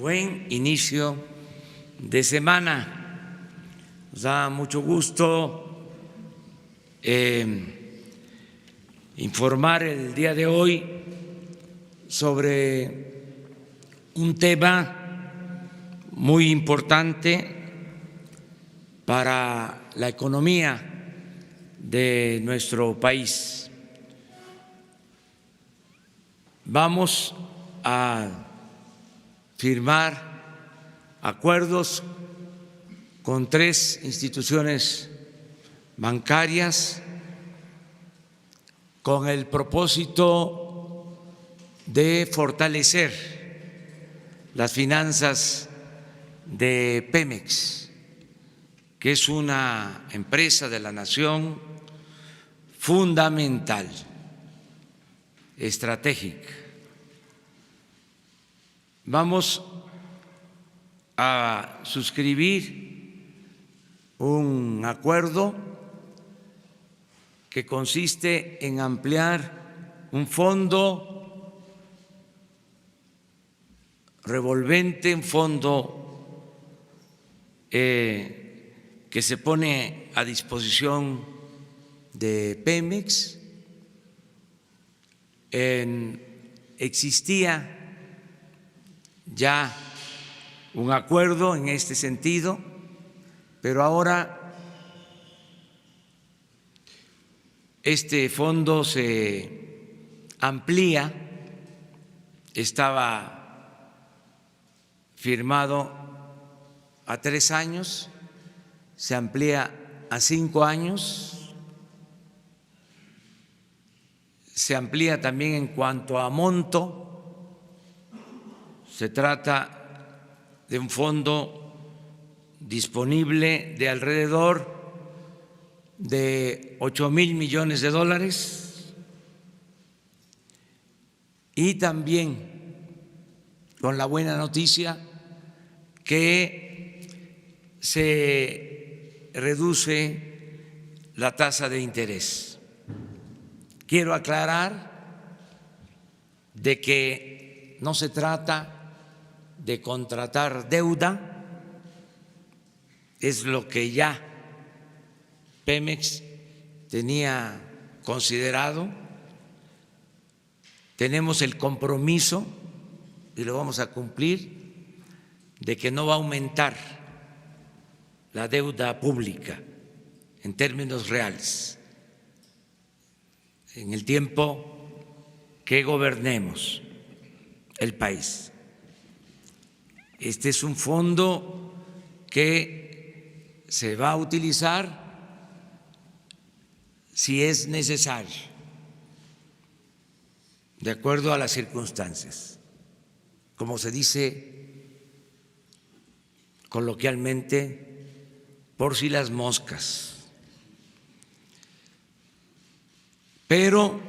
buen inicio de semana. Nos da mucho gusto informar el día de hoy sobre un tema muy importante para la economía de nuestro país. Vamos a firmar acuerdos con 3 instituciones bancarias con el propósito de fortalecer las finanzas de Pemex, que es una empresa de la nación fundamental, estratégica. Vamos a suscribir un acuerdo que consiste en ampliar un fondo revolvente, un fondo que se pone a disposición de Pemex. Existía ya un acuerdo en este sentido, pero ahora este fondo se amplía. Estaba firmado a 3 años, se amplía a 5 años, se amplía también en cuanto a monto. Se trata de un fondo disponible de alrededor de 8,000 millones de dólares, y también con la buena noticia que se reduce la tasa de interés. Quiero aclarar de que no se trata de contratar deuda, es lo que ya Pemex tenía considerado. Tenemos el compromiso, y lo vamos a cumplir, de que no va a aumentar la deuda pública en términos reales en el tiempo que gobernemos el país. Este es un fondo que se va a utilizar si es necesario, de acuerdo a las circunstancias, como se dice coloquialmente, por si las moscas. Pero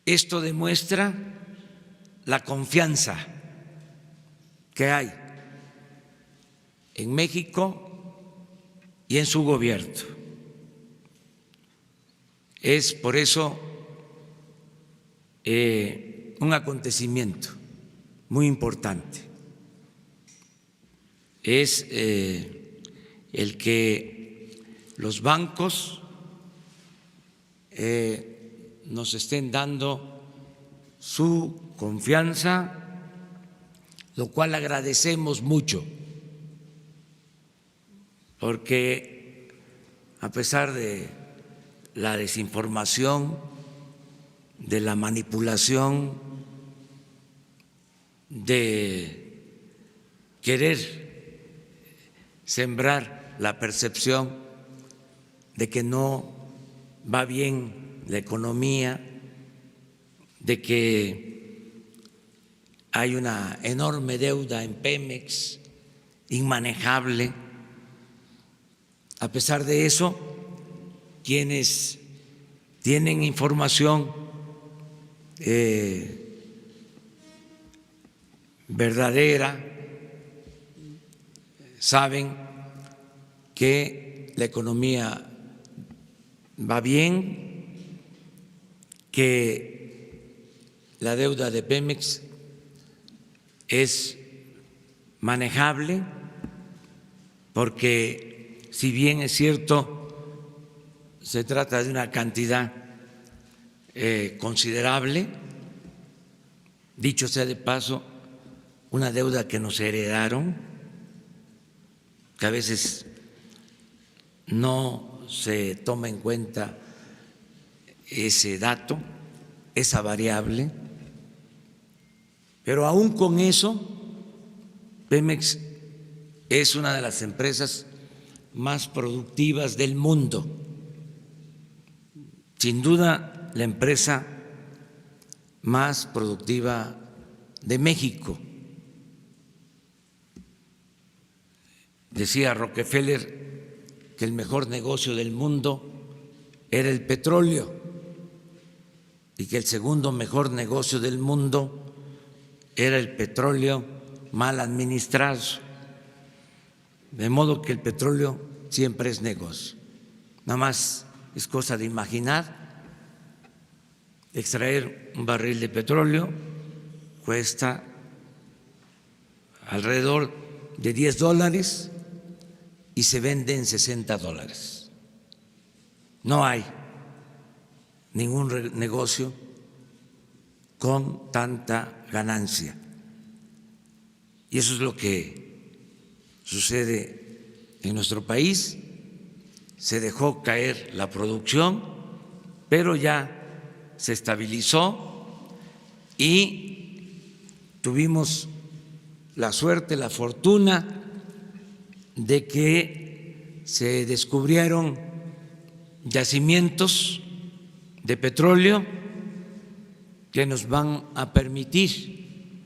esto demuestra la confianza que hay en México y en su gobierno. Es por eso un acontecimiento muy importante. Es el que los bancos nos estén dando su confianza, lo cual agradecemos mucho, porque a pesar de la desinformación, de la manipulación, de querer sembrar la percepción de que no va bien la economía, de que hay una enorme deuda en Pemex, inmanejable. A pesar de eso, quienes tienen información verdadera saben que la economía va bien, que la deuda de Pemex es manejable, porque si bien es cierto, se trata de una cantidad considerable, dicho sea de paso, una deuda que nos heredaron, que a veces no se toma en cuenta ese dato, esa variable, pero aún con eso, Pemex es una de las empresas más productivas del mundo, sin duda la empresa más productiva de México. Decía Rockefeller que el mejor negocio del mundo era el petróleo y que el segundo mejor negocio del mundo era el petróleo mal administrado. De modo que el petróleo siempre es negocio. Nada más es cosa de imaginar. Extraer un barril de petróleo cuesta alrededor de $10 y se vende en $60. No hay ningún negocio con tanta ganancia. Y eso es lo que sucede en nuestro país. Se dejó caer la producción, pero ya se estabilizó y tuvimos la suerte, la fortuna de que se descubrieron yacimientos de petróleo que nos van a permitir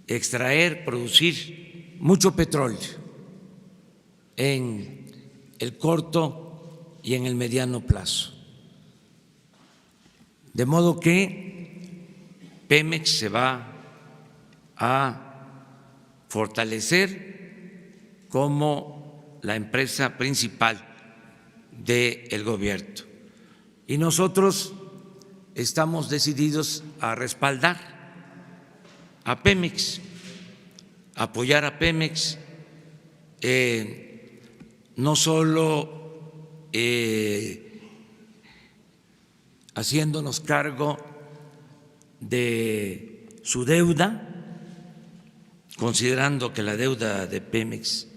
extraer, producir mucho petróleo en el corto y en el mediano plazo. De modo que Pemex se va a fortalecer como la empresa principal del gobierno. Y nosotros estamos decididos a respaldar a Pemex, a apoyar a Pemex, no solo haciéndonos cargo de su deuda, considerando que la deuda de Pemex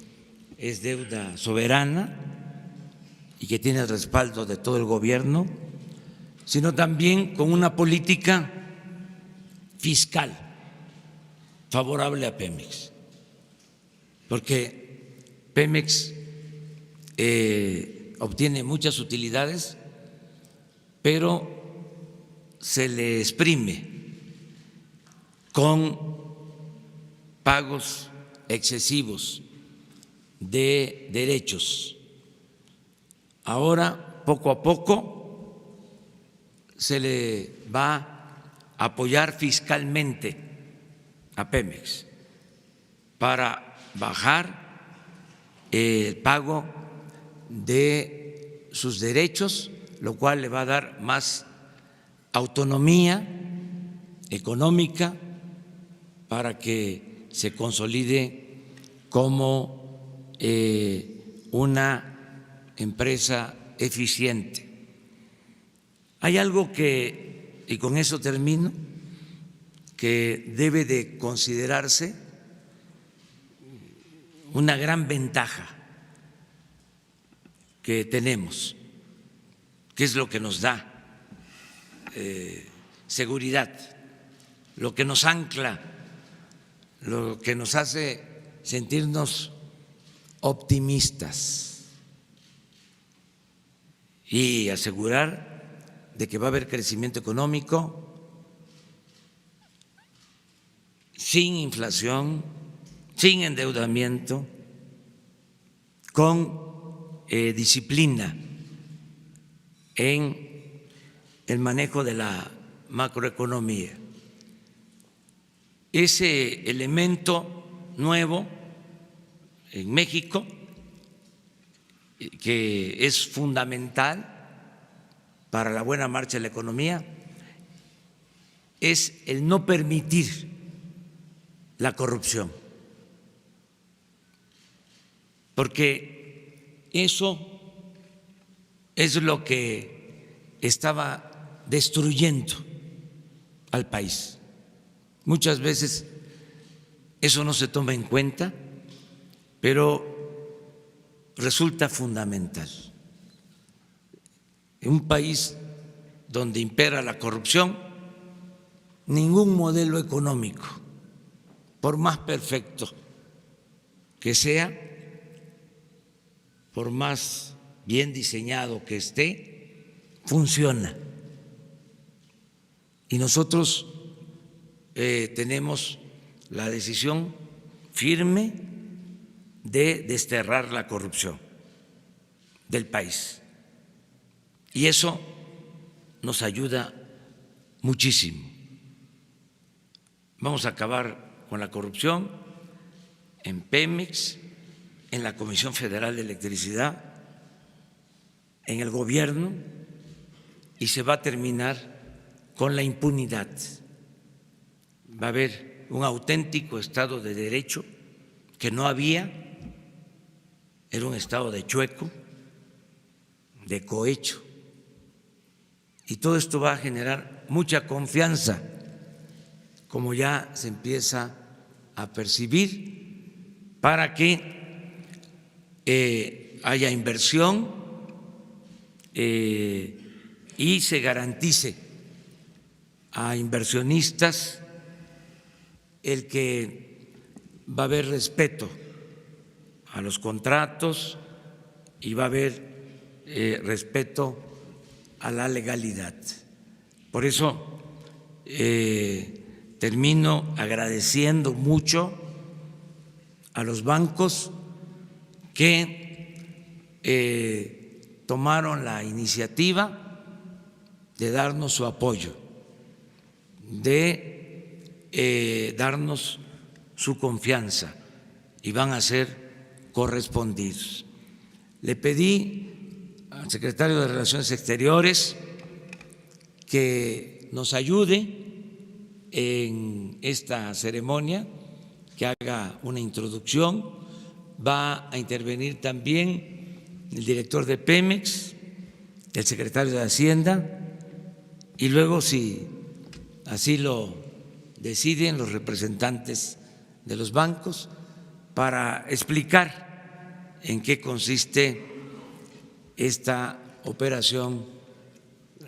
es deuda soberana y que tiene el respaldo de todo el gobierno, sino también con una política fiscal favorable a Pemex, porque Pemex obtiene muchas utilidades, pero se le exprime con pagos excesivos de derechos. Ahora, poco a poco, se le va a apoyar fiscalmente a Pemex para bajar el pago de sus derechos, lo cual le va a dar más autonomía económica para que se consolide como una empresa eficiente. Hay algo que, y con eso termino, que debe de considerarse una gran ventaja que tenemos, que es lo que nos da seguridad, lo que nos ancla, lo que nos hace sentirnos optimistas y asegurar de que va a haber crecimiento económico sin inflación, sin endeudamiento, con disciplina en el manejo de la macroeconomía. Ese elemento nuevo en México, que es fundamental para la buena marcha de la economía, es el no permitir la corrupción, porque eso es lo que estaba destruyendo al país. Muchas veces eso no se toma en cuenta, pero resulta fundamental. En un país donde impera la corrupción, ningún modelo económico, por más perfecto que sea, por más bien diseñado que esté, funciona. Y nosotros tenemos la decisión firme de desterrar la corrupción del país. Y eso nos ayuda muchísimo. Vamos a acabar con la corrupción en Pemex, en la Comisión Federal de Electricidad, en el gobierno, y se va a terminar con la impunidad. Va a haber un auténtico Estado de Derecho que no había, era un Estado de chueco, de cohecho. Y todo esto va a generar mucha confianza, como ya se empieza a percibir, para que haya inversión y se garantice a inversionistas el que va a haber respeto a los contratos y va a haber respeto a la legalidad. Por eso termino agradeciendo mucho a los bancos que tomaron la iniciativa de darnos su apoyo, de darnos su confianza y van a ser correspondidos. Le pedí al secretario de Relaciones Exteriores que nos ayude en esta ceremonia, que haga una introducción. Va a intervenir también el director de Pemex, el secretario de Hacienda y luego, si así lo deciden, los representantes de los bancos, para explicar en qué consiste esta operación,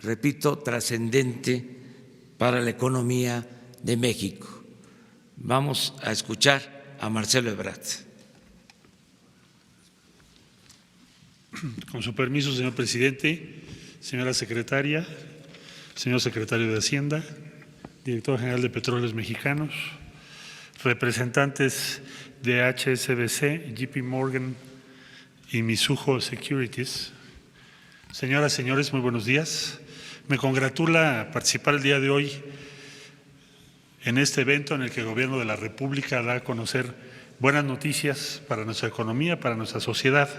repito, trascendente para la economía de México. Vamos a escuchar a Marcelo Ebrard. Con su permiso, señor presidente, señora secretaria, señor secretario de Hacienda, director general de Petróleos Mexicanos, representantes de HSBC, JP Morgan y Mizuho Securities. Señoras, señores, muy buenos días. Me congratula participar el día de hoy en este evento en el que el Gobierno de la República da a conocer buenas noticias para nuestra economía, para nuestra sociedad.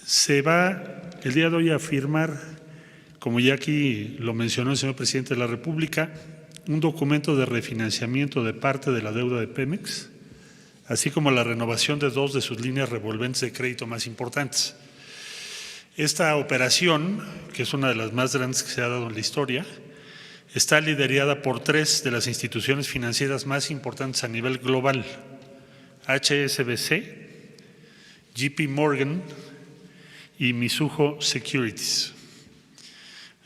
Se va el día de hoy a firmar, como ya aquí lo mencionó el señor presidente de la República, un documento de refinanciamiento de parte de la deuda de Pemex, así como la renovación de 2 de sus líneas revolventes de crédito más importantes. Esta operación, que es una de las más grandes que se ha dado en la historia, está liderada por 3 de las instituciones financieras más importantes a nivel global: HSBC, JP Morgan y Mizuho Securities.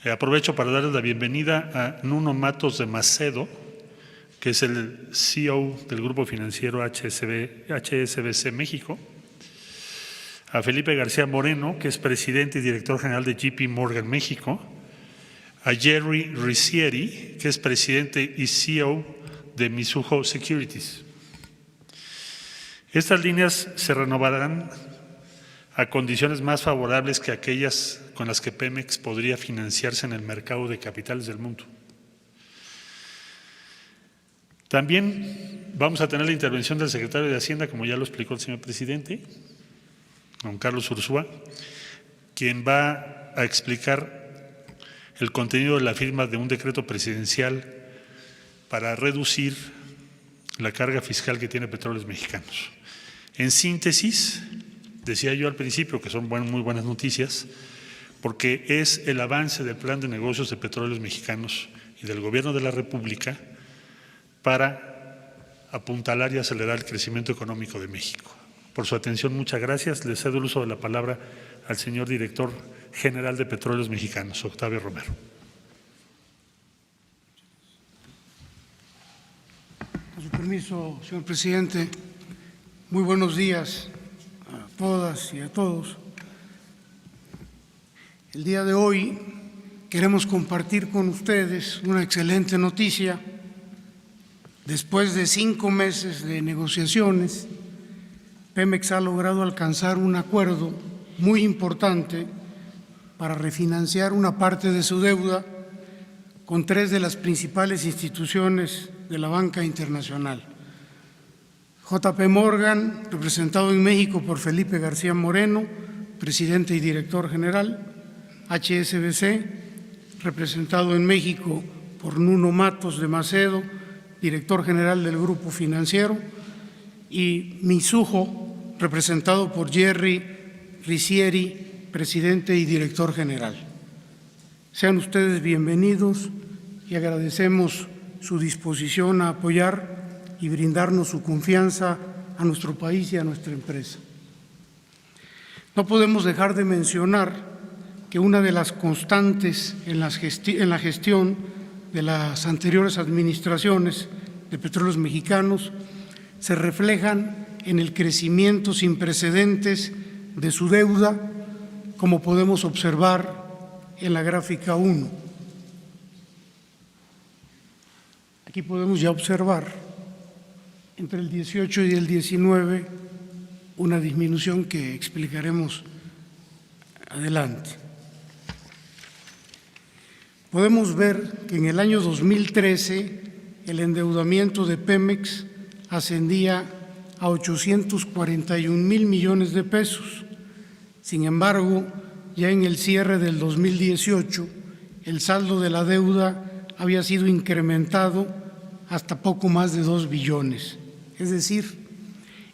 Aprovecho para darles la bienvenida a Nuno Matos de Macedo, que es el CEO del grupo financiero HSBC México, a Felipe García Moreno, que es presidente y director general de JP Morgan México, a Jerry Ricieri, que es presidente y CEO de Mizuho Securities. Estas líneas se renovarán a condiciones más favorables que aquellas con las que Pemex podría financiarse en el mercado de capitales del mundo. También vamos a tener la intervención del secretario de Hacienda, como ya lo explicó el señor presidente, don Carlos Ursúa, quien va a explicar el contenido de la firma de un decreto presidencial para reducir la carga fiscal que tiene Petróleos Mexicanos. En síntesis, decía yo al principio que son muy buenas noticias, porque es el avance del plan de negocios de Petróleos Mexicanos y del Gobierno de la República para apuntalar y acelerar el crecimiento económico de México. Por su atención, muchas gracias. Le cedo el uso de la palabra al señor Director General de Petróleos Mexicanos, Octavio Romero. Con su permiso, señor presidente, muy buenos días a todas y a todos. El día de hoy queremos compartir con ustedes una excelente noticia. Después de 5 meses de negociaciones, Pemex ha logrado alcanzar un acuerdo muy importante para refinanciar una parte de su deuda con 3 de las principales instituciones de la banca internacional. JP Morgan, representado en México por Felipe García Moreno, presidente y director general; HSBC, representado en México por Nuno Matos de Macedo, director general del Grupo Financiero; y Mizuho, representado por Jerry Ricieri, presidente y director general. Sean ustedes bienvenidos y agradecemos su disposición a apoyar y brindarnos su confianza a nuestro país y a nuestra empresa. No podemos dejar de mencionar que una de las constantes en la gestión de las anteriores administraciones de Petróleos Mexicanos se reflejan en el crecimiento sin precedentes de su deuda, como podemos observar en la gráfica 1. Aquí podemos ya observar entre el 18 y el 19 una disminución que explicaremos adelante. Podemos ver que en el año 2013 el endeudamiento de Pemex ascendía a 841,000 millones de pesos. Sin embargo, ya en el cierre del 2018, el saldo de la deuda había sido incrementado hasta poco más de 2 billones. Es decir,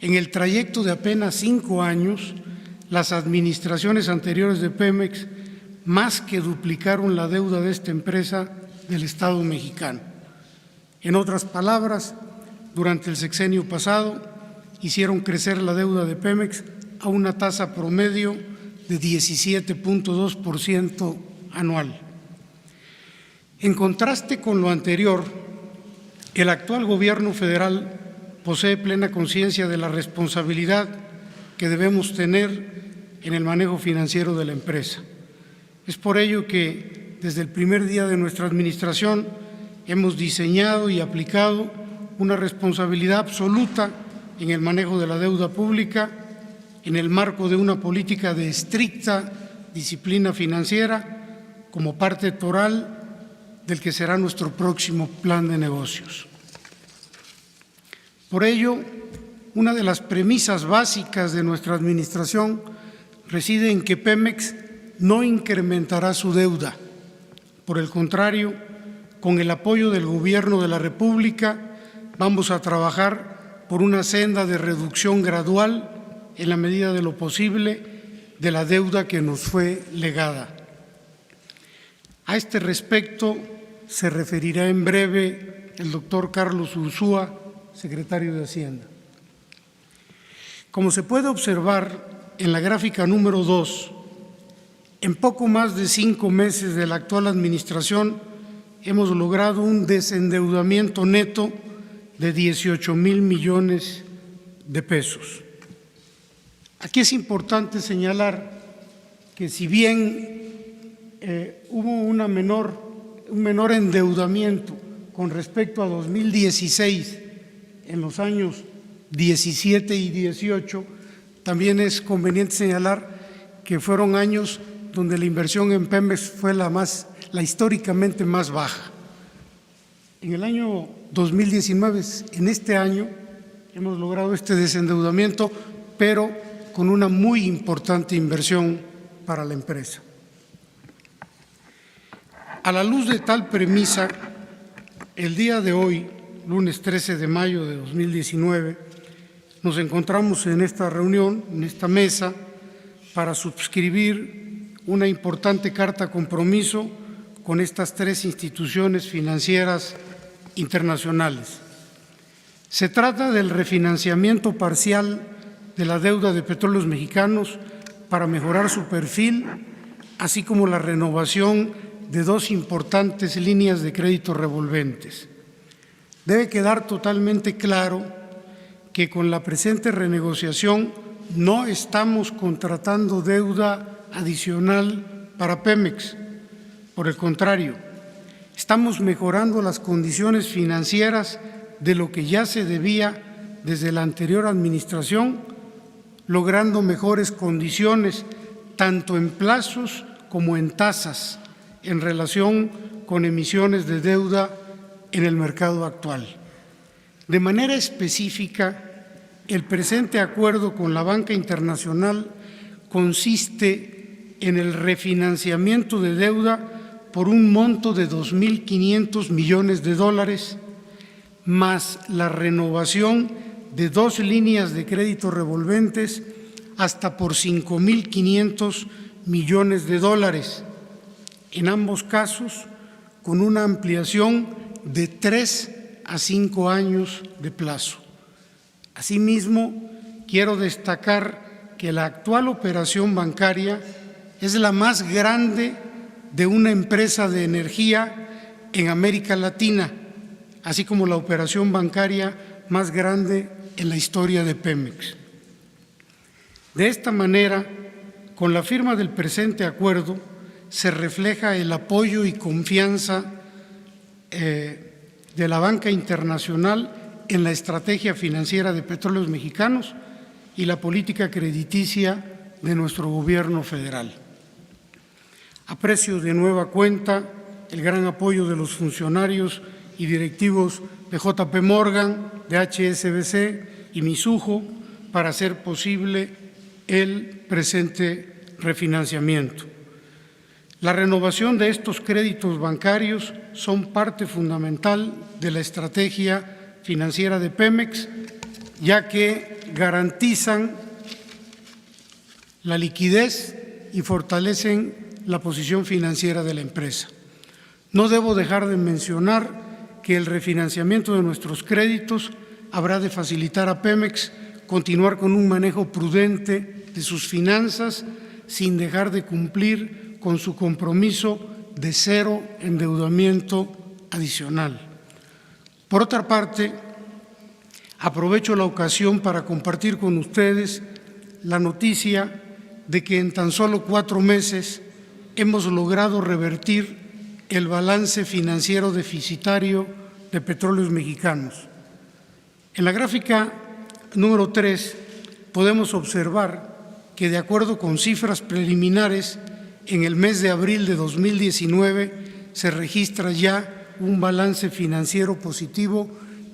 en el trayecto de apenas 5 años, las administraciones anteriores de Pemex más que duplicaron la deuda de esta empresa del Estado mexicano. En otras palabras, durante el sexenio pasado, hicieron crecer la deuda de Pemex a una tasa promedio de 17.2% anual. En contraste con lo anterior, el actual gobierno federal posee plena conciencia de la responsabilidad que debemos tener en el manejo financiero de la empresa. Es por ello que desde el primer día de nuestra administración hemos diseñado y aplicado una responsabilidad absoluta en el manejo de la deuda pública en el marco de una política de estricta disciplina financiera como parte toral del que será nuestro próximo plan de negocios. Por ello, una de las premisas básicas de nuestra administración reside en que Pemex no incrementará su deuda. Por el contrario, con el apoyo del Gobierno de la República, vamos a trabajar por una senda de reducción gradual, en la medida de lo posible, de la deuda que nos fue legada. A este respecto se referirá en breve el doctor Carlos Ursúa, secretario de Hacienda. Como se puede observar en la gráfica número 2, en poco más de 5 meses de la actual administración hemos logrado un desendeudamiento neto de 18,000 millones de pesos. Aquí es importante señalar que si bien hubo un menor endeudamiento con respecto a 2016 en los años 17 y 18, también es conveniente señalar que fueron años donde la inversión en Pemex fue la históricamente más baja. En el año 2019, en este año, hemos logrado este desendeudamiento, pero con una muy importante inversión para la empresa. A la luz de tal premisa, el día de hoy lunes 13 de mayo de 2019, nos encontramos en esta reunión, en esta mesa, para suscribir una importante carta compromiso con estas tres instituciones financieras internacionales. Se trata del refinanciamiento parcial de la deuda de Petróleos Mexicanos para mejorar su perfil, así como la renovación de dos importantes líneas de crédito revolventes. Debe quedar totalmente claro que con la presente renegociación no estamos contratando deuda adicional para Pemex. Por el contrario, estamos mejorando las condiciones financieras de lo que ya se debía desde la anterior administración, logrando mejores condiciones tanto en plazos como en tasas en relación con emisiones de deuda en el mercado actual. De manera específica, el presente acuerdo con la banca internacional consiste en el refinanciamiento de deuda por un monto de 2.500 millones de dólares, más la renovación de dos líneas de crédito revolventes hasta por 5.500 millones de dólares, en ambos casos con una ampliación de 3 a 5 años de plazo. Asimismo, quiero destacar que la actual operación bancaria es la más grande de una empresa de energía en América Latina, así como la operación bancaria más grande en la historia de Pemex. De esta manera, con la firma del presente acuerdo, se refleja el apoyo y confianza de la banca internacional en la estrategia financiera de Petróleos Mexicanos y la política crediticia de nuestro gobierno federal. Aprecio de nueva cuenta el gran apoyo de los funcionarios y directivos de JP Morgan, de HSBC y Mizuho para hacer posible el presente refinanciamiento. La renovación de estos créditos bancarios son parte fundamental de la estrategia financiera de Pemex, ya que garantizan la liquidez y fortalecen la posición financiera de la empresa. No debo dejar de mencionar que el refinanciamiento de nuestros créditos habrá de facilitar a Pemex continuar con un manejo prudente de sus finanzas sin dejar de cumplir con su compromiso de cero endeudamiento adicional. Por otra parte, aprovecho la ocasión para compartir con ustedes la noticia de que en tan solo 4 meses hemos logrado revertir el balance financiero deficitario de Petróleos Mexicanos. En la gráfica número 3 podemos observar que, de acuerdo con cifras preliminares, en el mes de abril de 2019 se registra ya un balance financiero positivo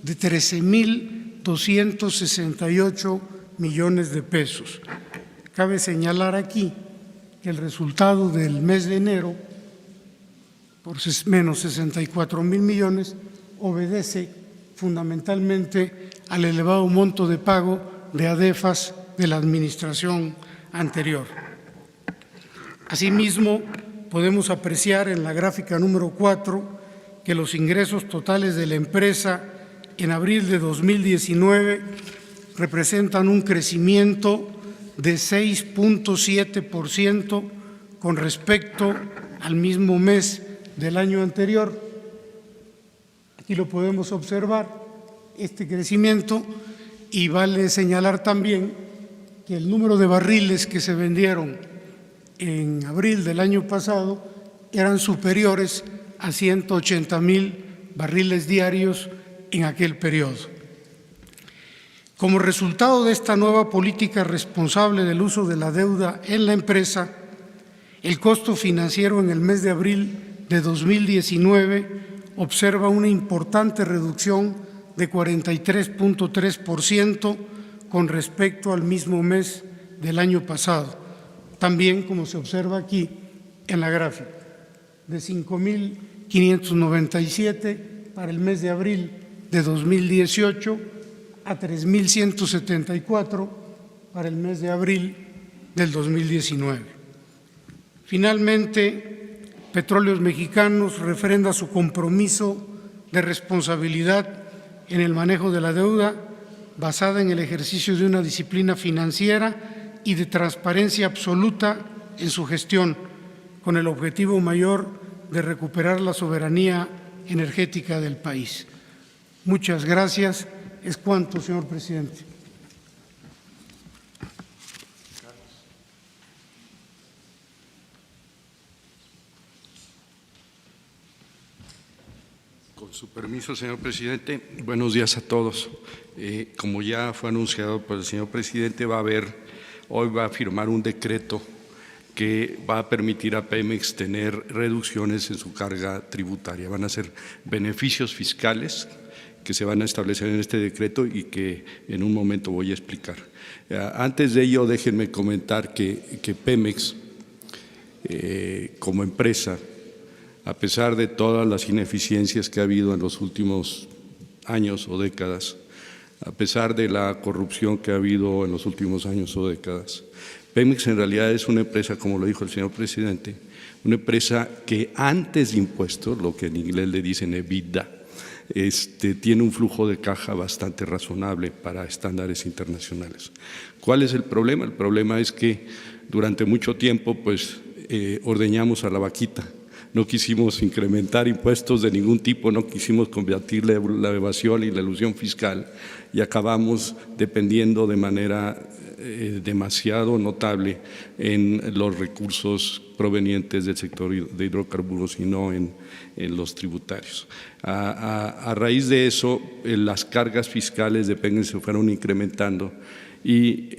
de 13.268 millones de pesos. Cabe señalar aquí que el resultado del mes de enero, por menos 64.000 millones, obedece fundamentalmente al elevado monto de pago de ADEFAS de la administración anterior. Asimismo, podemos apreciar en la gráfica número 4 que los ingresos totales de la empresa en abril de 2019 representan un crecimiento de 6.7% con respecto al mismo mes del año anterior. Aquí lo podemos observar, este crecimiento, y vale señalar también que el número de barriles que se vendieron en abril del año pasado eran superiores a 180.000 barriles diarios en aquel periodo. Como resultado de esta nueva política responsable del uso de la deuda en la empresa, el costo financiero en el mes de abril de 2019 observa una importante reducción de 43.3% con respecto al mismo mes del año pasado. También, como se observa aquí en la gráfica, de 5.597 para el mes de abril de 2018 a 3.174 para el mes de abril del 2019. Finalmente, Petróleos Mexicanos refrenda su compromiso de responsabilidad en el manejo de la deuda basada en el ejercicio de una disciplina financiera y de transparencia absoluta en su gestión, con el objetivo mayor de recuperar la soberanía energética del país. Muchas gracias. Es cuanto, señor presidente. Con su permiso, señor presidente, buenos días a todos. Como ya fue anunciado por el señor presidente, hoy va a firmar un decreto que va a permitir a Pemex tener reducciones en su carga tributaria. Van a ser beneficios fiscales que se van a establecer en este decreto y que en un momento voy a explicar. Antes de ello, déjenme comentar que Pemex, como empresa, a pesar de todas las ineficiencias que ha habido en los últimos años o décadas, a pesar de la corrupción que ha habido en los últimos años o décadas, Pemex en realidad es una empresa, como lo dijo el señor presidente, una empresa que antes de impuestos, lo que en inglés le dicen EBITDA, tiene un flujo de caja bastante razonable para estándares internacionales. ¿Cuál es el problema? El problema es que durante mucho tiempo ordeñamos a la vaquita. No quisimos incrementar impuestos de ningún tipo, no quisimos combatir la evasión y la elusión fiscal y acabamos dependiendo de manera demasiado notable en los recursos provenientes del sector de hidrocarburos y no en los tributarios. A raíz de eso, las cargas fiscales de Pemex se fueron incrementando y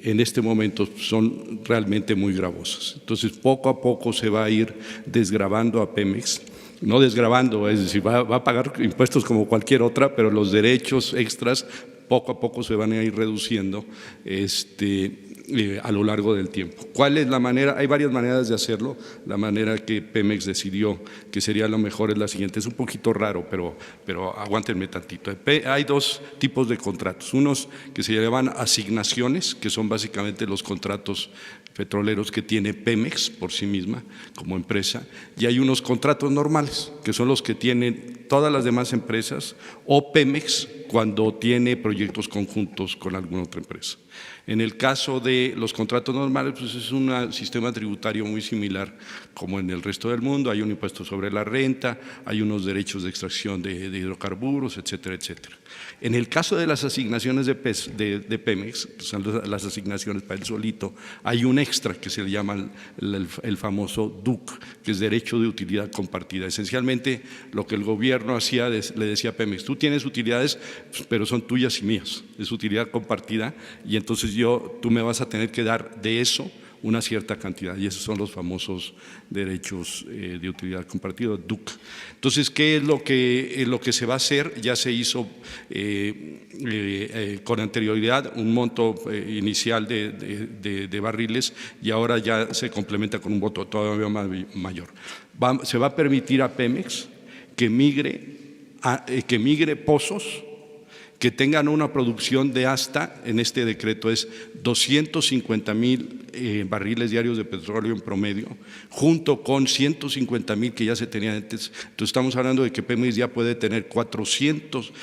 en este momento son realmente muy gravosas. Entonces, poco a poco se va a ir desgravando a Pemex, no desgravando, es decir, va a pagar impuestos como cualquier otra, pero los derechos extras poco a poco se van a ir reduciendo a lo largo del tiempo. ¿Cuál es la manera? Hay varias maneras de hacerlo. La manera que Pemex decidió que sería lo mejor es la siguiente. Es un poquito raro, pero aguántenme tantito. Hay dos tipos de contratos. Unos que se llaman asignaciones, que son básicamente los contratos petroleros que tiene Pemex por sí misma como empresa, y hay unos contratos normales, que son los que tienen todas las demás empresas o Pemex cuando tiene proyectos conjuntos con alguna otra empresa. En el caso de los contratos normales, pues es un sistema tributario muy similar como en el resto del mundo. Hay un impuesto sobre la renta, hay unos derechos de extracción de hidrocarburos, etcétera, etcétera. En el caso de las asignaciones de Pemex, pues son las asignaciones para él solito, hay un extra que se le llama el famoso DUC, que es Derecho de Utilidad Compartida. Esencialmente, lo que el gobierno hacía, le decía a Pemex, tú tienes utilidades, pero son tuyas y mías, es utilidad compartida, y entonces tú me vas a tener que dar de eso una cierta cantidad, y esos son los famosos derechos de utilidad compartida, DUC. Entonces, ¿qué es lo que se va a hacer? Ya se hizo con anterioridad un monto inicial de barriles y ahora ya se complementa con un monto todavía mayor. Se va a permitir a Pemex que migre pozos que tengan una producción de hasta, en este decreto es 250,000 barriles diarios de petróleo en promedio, junto con 150,000 que ya se tenían antes. Entonces estamos hablando de que Pemex ya puede tener 400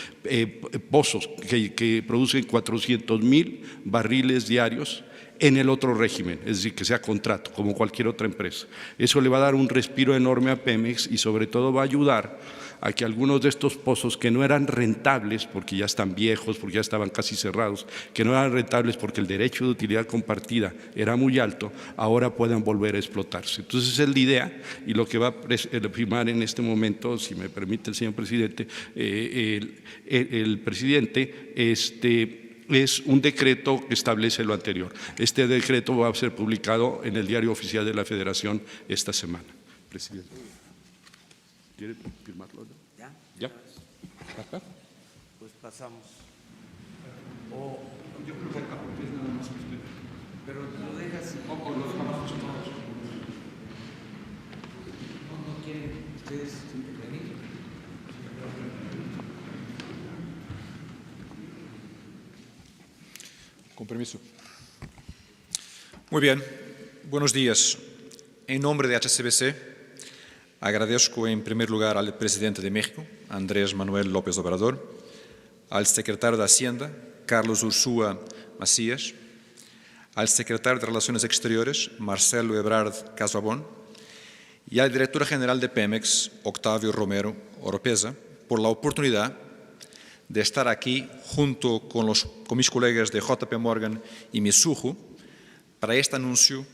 pozos que producen 400,000 barriles diarios en el otro régimen, es decir, que sea contrato, como cualquier otra empresa. Eso le va a dar un respiro enorme a Pemex y sobre todo va a ayudar a que algunos de estos pozos que no eran rentables, porque ya están viejos, porque ya estaban casi cerrados, que no eran rentables porque el derecho de utilidad compartida era muy alto, ahora puedan volver a explotarse. Entonces esa es la idea y lo que va a firmar en este momento, si me permite el señor presidente, el presidente, es un decreto que establece lo anterior. Este decreto va a ser publicado en el Diario Oficial de la Federación esta semana. Presidente. ¿Quiere firmarlo? ¿Ya? ¿Ya? ¿Acá? Pues pasamos. Yo creo que acá porque es nada más que usted. Pero lo dejas. O los famosos todos. No quieren ustedes intervenir. Con permiso. Muy bien. Buenos días. En nombre de HSBC, agradezco en primer lugar al presidente de México, Andrés Manuel López Obrador, al secretario de Hacienda, Carlos Ursúa Macías, al secretario de Relaciones Exteriores, Marcelo Ebrard Casabón, y al director general de Pemex, Octavio Romero Oropeza, por la oportunidad de estar aquí junto con mis colegas de JP Morgan y Mizuho para este anuncio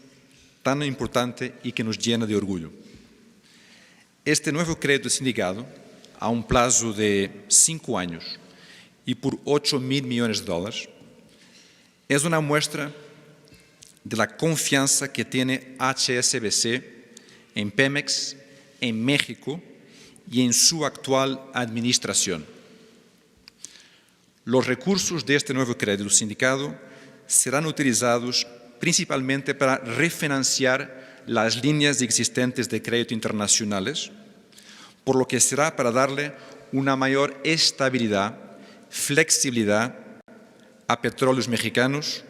tan importante y que nos llena de orgullo. Este nuevo crédito sindicado, a un plazo de 5 años y por $8.000 millones, es una muestra de la confianza que tiene HSBC en Pemex, en México y en su actual administración. Los recursos de este nuevo crédito sindicado serán utilizados principalmente para refinanciar las líneas existentes de crédito internacionales, por lo que será para darle una mayor estabilidad, flexibilidad a Petróleos Mexicanos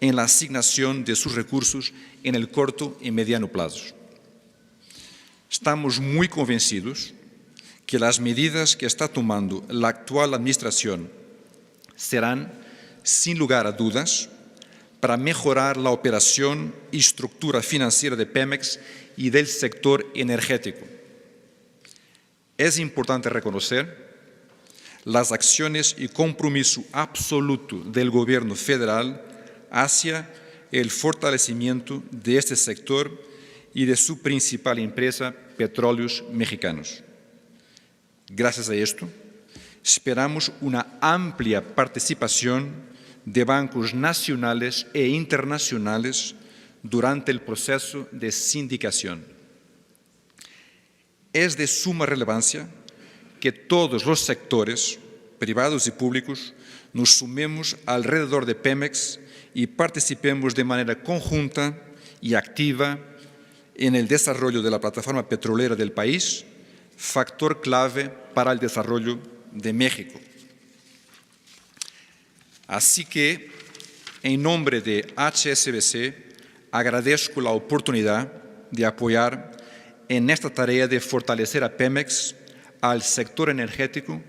en la asignación de sus recursos en el corto y mediano plazo. Estamos muy convencidos que las medidas que está tomando la actual administración serán, sin lugar a dudas, para mejorar la operación y estructura financiera de Pemex y del sector energético. Es importante reconocer las acciones y compromiso absoluto del Gobierno federal hacia el fortalecimiento de este sector y de su principal empresa, Petróleos Mexicanos. Gracias a esto, esperamos una amplia participación de bancos nacionales e internacionales durante el proceso de sindicación. Es de suma relevancia que todos los sectores, privados y públicos, nos sumemos alrededor de Pemex y participemos de manera conjunta y activa en el desarrollo de la plataforma petrolera del país, factor clave para el desarrollo de México. Así que, en nombre de HSBC, agradezco la oportunidad de apoyar en esta tarea de fortalecer a Pemex, al sector energético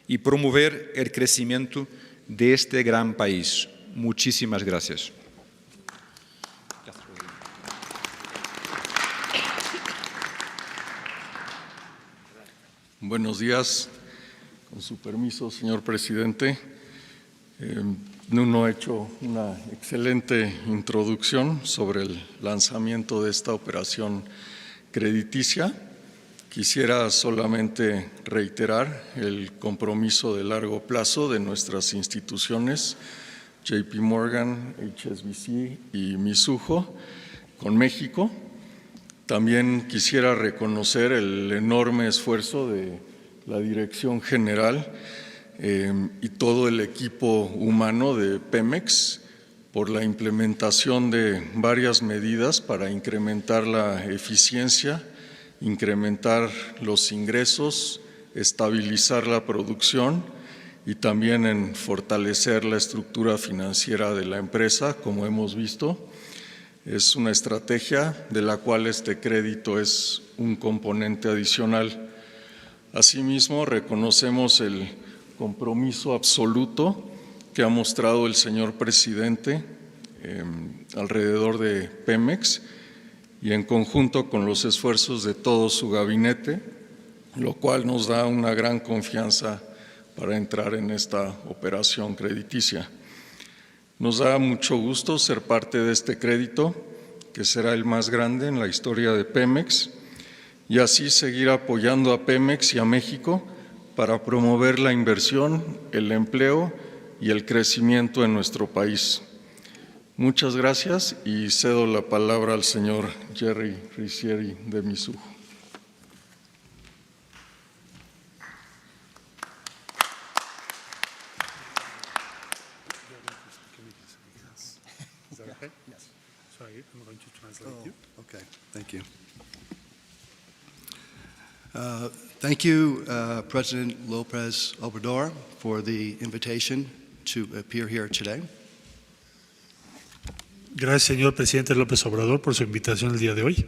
y promover el crecimiento de este gran país. Muchísimas gracias. Buenos días. Con su permiso, señor presidente. Nuno ha hecho una excelente introducción sobre el lanzamiento de esta operación crediticia. Quisiera solamente reiterar el compromiso de largo plazo de nuestras instituciones, JP Morgan, HSBC y Mizuho, con México. También quisiera reconocer el enorme esfuerzo de la Dirección General y todo el equipo humano de Pemex por la implementación de varias medidas para incrementar la eficiencia, incrementar los ingresos, estabilizar la producción y también en fortalecer la estructura financiera de la empresa, como hemos visto. Es una estrategia de la cual este crédito es un componente adicional. Asimismo, reconocemos el compromiso absoluto que ha mostrado el señor presidente alrededor de Pemex y en conjunto con los esfuerzos de todo su gabinete, lo cual nos da una gran confianza para entrar en esta operación crediticia. Nos da mucho gusto ser parte de este crédito, que será el más grande en la historia de Pemex, y así seguir apoyando a Pemex y a México para promover la inversión, el empleo y el crecimiento en nuestro país. Muchas gracias y cedo la palabra al señor Jerry Ricieri de Mizuho. Sorry, I'm going to translate you. Okay, thank you. Thank you, President López Obrador, for the invitation to appear here today. Gracias, señor presidente López Obrador, por su invitación el día de hoy.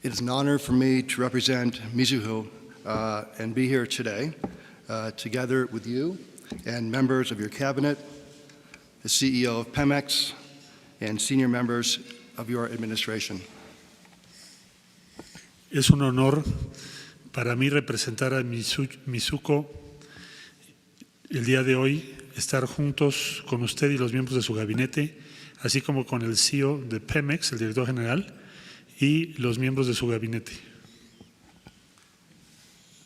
It is an honor for me to represent Mizuho and be here today, together with you and members of your cabinet, the CEO of Pemex, and senior members of your administration. Es un honor para mí representar a Mizuho el día de hoy, estar juntos con usted y los miembros de su gabinete, así como con el CEO de Pemex, el director general, y los miembros de su gabinete.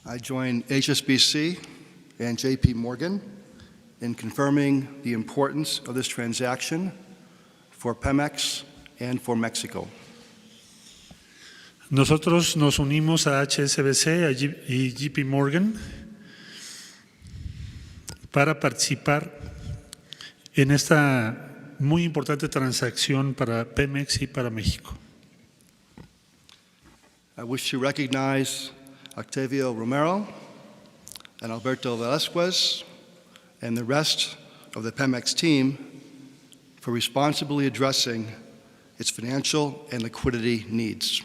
I join HSBC and JP Morgan in confirming the importance of this transaction for Pemex and for Mexico. Nosotros nos unimos a HSBC y JP Morgan para participar en esta muy importante transacción para Pemex y para México. I wish to recognize Octavio Romero and Alberto Velázquez and the rest of the Pemex team for responsibly addressing its financial and liquidity needs.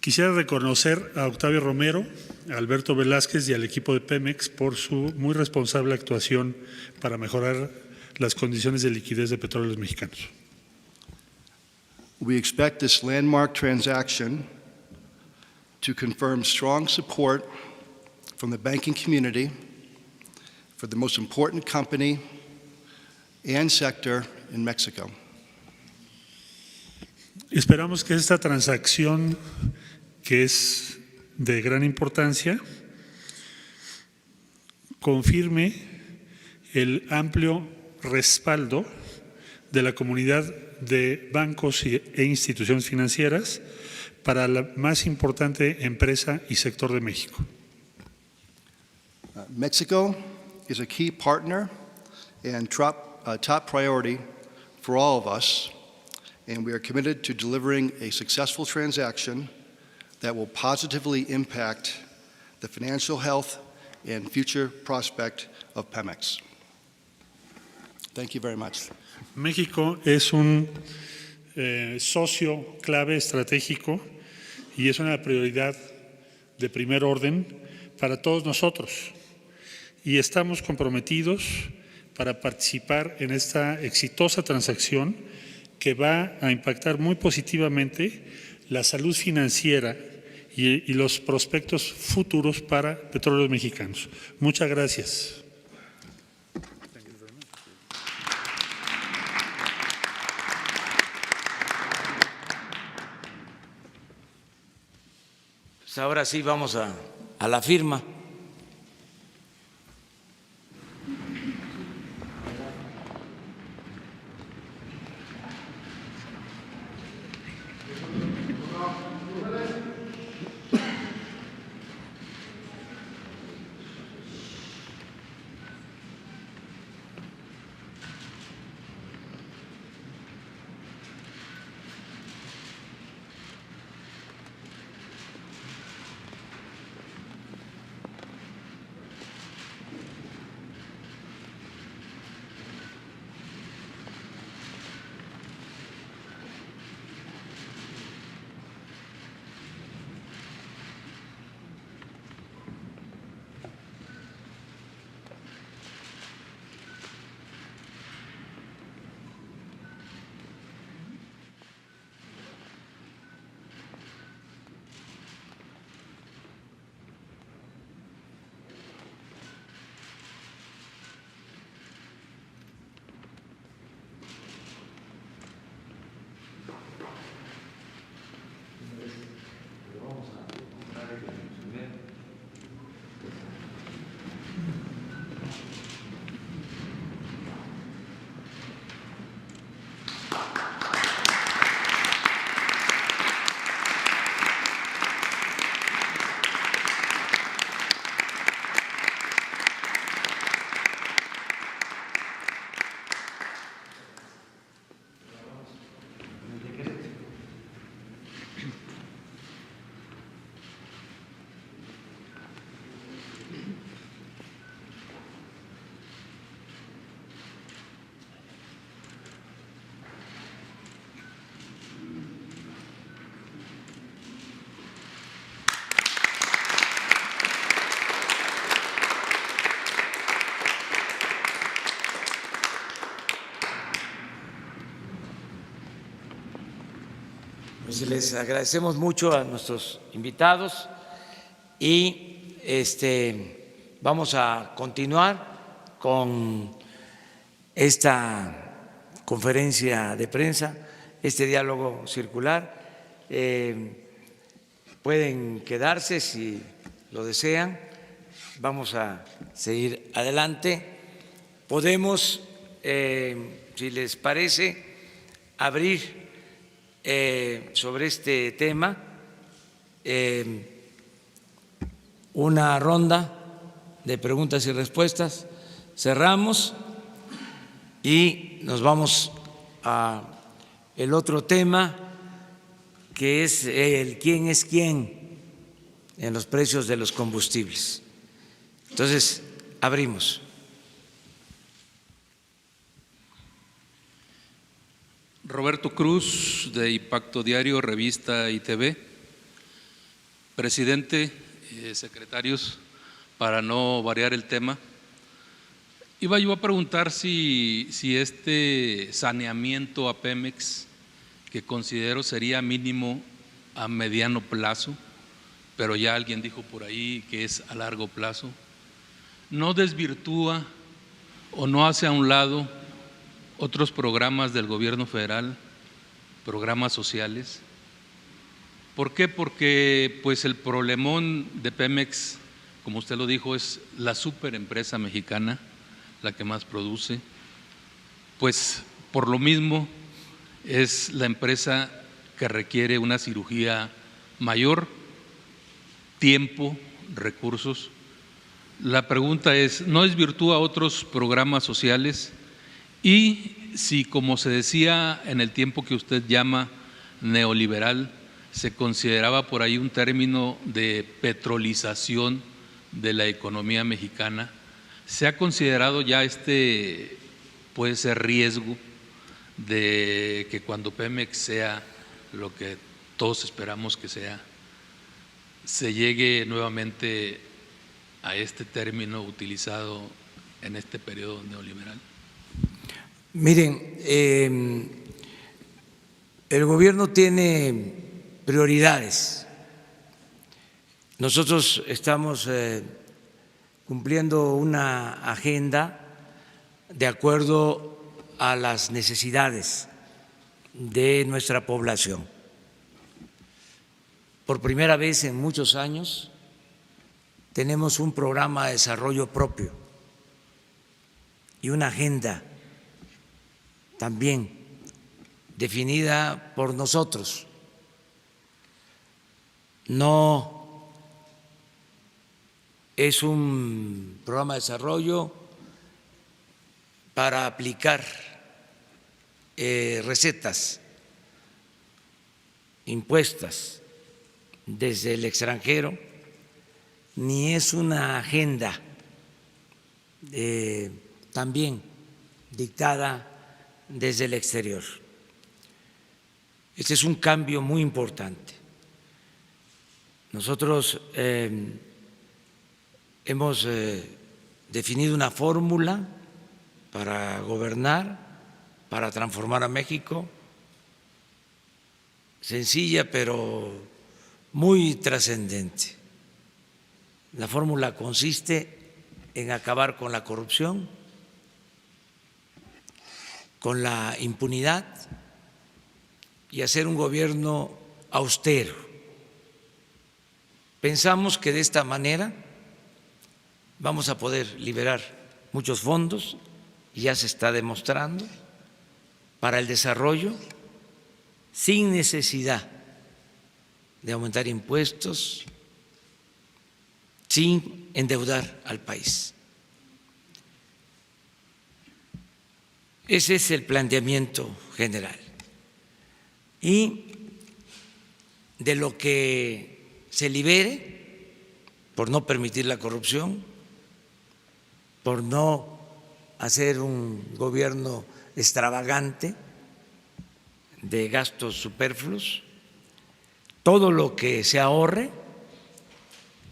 Quisiera reconocer a Octavio Romero, a Alberto Velázquez y al equipo de Pemex por su muy responsable actuación para mejorar las condiciones de liquidez de Petróleos Mexicanos. We expect this landmark transaction to confirm strong support from the banking community for the most important company and sector in Mexico. Esperamos que esta transacción, que es de gran importancia, confirme el amplio respaldo de la comunidad de bancos e instituciones financieras para la más importante empresa y sector de México. Mexico is a key partner and top priority for all of us, and we are committed to delivering a successful transaction that will positively impact the financial health and future prospect of Pemex. Thank you very much. México es un socio clave estratégico y es una prioridad de primer orden para todos nosotros. Y estamos comprometidos para participar en esta exitosa transacción que va a impactar muy positivamente la salud financiera y los prospectos futuros para Petróleos Mexicanos. Muchas gracias. Pues ahora sí vamos a la firma. Pues les agradecemos mucho a nuestros invitados y vamos a continuar con esta conferencia de prensa, este diálogo circular. Pueden quedarse si lo desean. Vamos a seguir adelante. Podemos, si les parece, abrir sobre este tema una ronda de preguntas y respuestas. Cerramos y nos vamos a el otro tema, que es el quién es quién en los precios de los combustibles. Entonces, abrimos. Roberto Cruz, de Impacto Diario, Revista y TV. Presidente, secretarios, para no variar el tema, iba yo a preguntar si este saneamiento a Pemex, que considero sería mínimo a mediano plazo, pero ya alguien dijo por ahí que es a largo plazo, no desvirtúa o no hace a un lado otros programas del gobierno federal, programas sociales. ¿Por qué? Porque pues el problemón de Pemex, como usted lo dijo, es la superempresa mexicana, la que más produce. Pues por lo mismo es la empresa que requiere una cirugía mayor, tiempo, recursos. La pregunta es, ¿no desvirtúa otros programas sociales? Y si, como se decía en el tiempo que usted llama neoliberal, se consideraba por ahí un término de petrolización de la economía mexicana, ¿se ha considerado ya puede ser riesgo de que cuando Pemex sea lo que todos esperamos que sea, se llegue nuevamente a este término utilizado en este periodo neoliberal? Miren, el gobierno tiene prioridades. Nosotros estamos cumpliendo una agenda de acuerdo a las necesidades de nuestra población. Por primera vez en muchos años tenemos un programa de desarrollo propio y una agenda también definida por nosotros. No es un programa de desarrollo para aplicar recetas impuestas desde el extranjero, ni es una agenda también dictada desde el exterior. Este es un cambio muy importante. Nosotros hemos definido una fórmula para gobernar, para transformar a México, sencilla pero muy trascendente. La fórmula consiste en acabar con la corrupción, con la impunidad y hacer un gobierno austero. Pensamos que de esta manera vamos a poder liberar muchos fondos, y ya se está demostrando, para el desarrollo sin necesidad de aumentar impuestos, sin endeudar al país. Ese es el planteamiento general. Y de lo que se libere, por no permitir la corrupción, por no hacer un gobierno extravagante de gastos superfluos, todo lo que se ahorre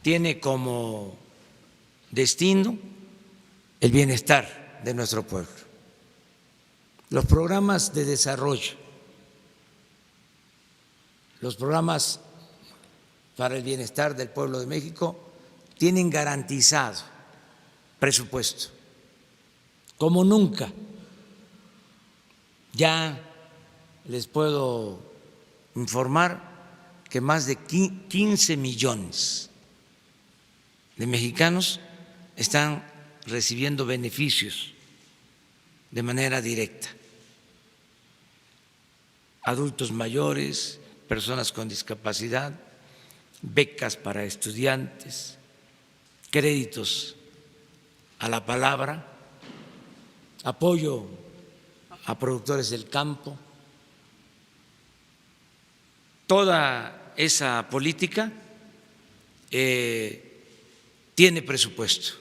tiene como destino el bienestar de nuestro pueblo. Los programas de desarrollo los programas para el bienestar del pueblo de México tienen garantizado presupuesto, como nunca. Ya les puedo informar que más de 15 millones de mexicanos están recibiendo beneficios de manera directa. Adultos mayores, personas con discapacidad, becas para estudiantes, créditos a la palabra, apoyo a productores del campo. Toda esa política tiene presupuesto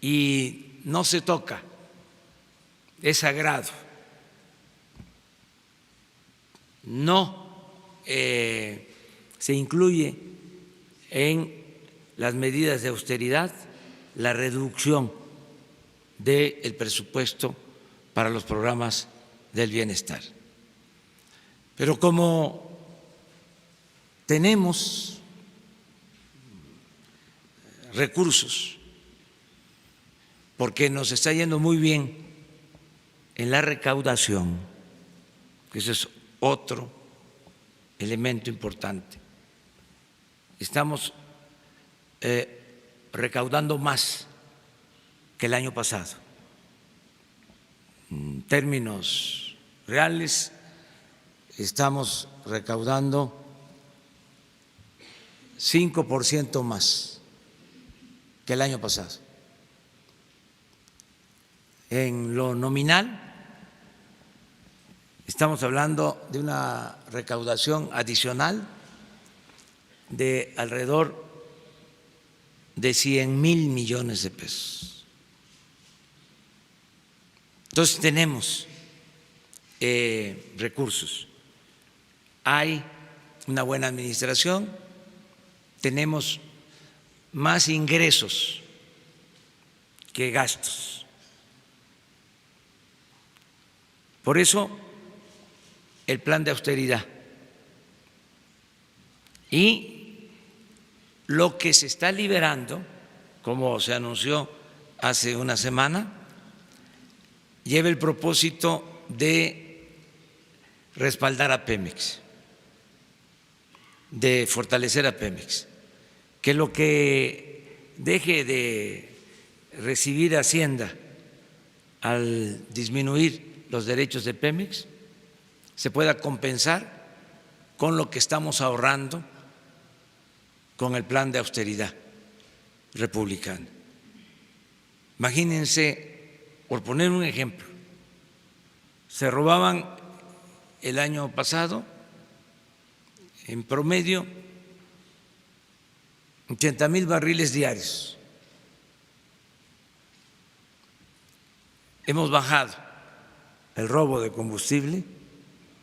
y no se toca, es sagrado. No se incluye en las medidas de austeridad la reducción del presupuesto para los programas del bienestar. Pero como tenemos recursos, porque nos está yendo muy bien en la recaudación, que eso es otro elemento importante, estamos recaudando más que el año pasado. En términos reales, estamos recaudando 5% más que el año pasado. En lo nominal, estamos hablando de una recaudación adicional de alrededor de 100,000 millones de pesos. Entonces tenemos recursos, hay una buena administración, tenemos más ingresos que gastos. Por eso el plan de austeridad y lo que se está liberando, como se anunció hace una semana, lleva el propósito de respaldar a Pemex, de fortalecer a Pemex, que lo que deje de recibir Hacienda al disminuir los derechos de Pemex se pueda compensar con lo que estamos ahorrando con el plan de austeridad republicano. Imagínense, por poner un ejemplo, se robaban el año pasado en promedio 80,000 barriles diarios. Hemos bajado el robo de combustible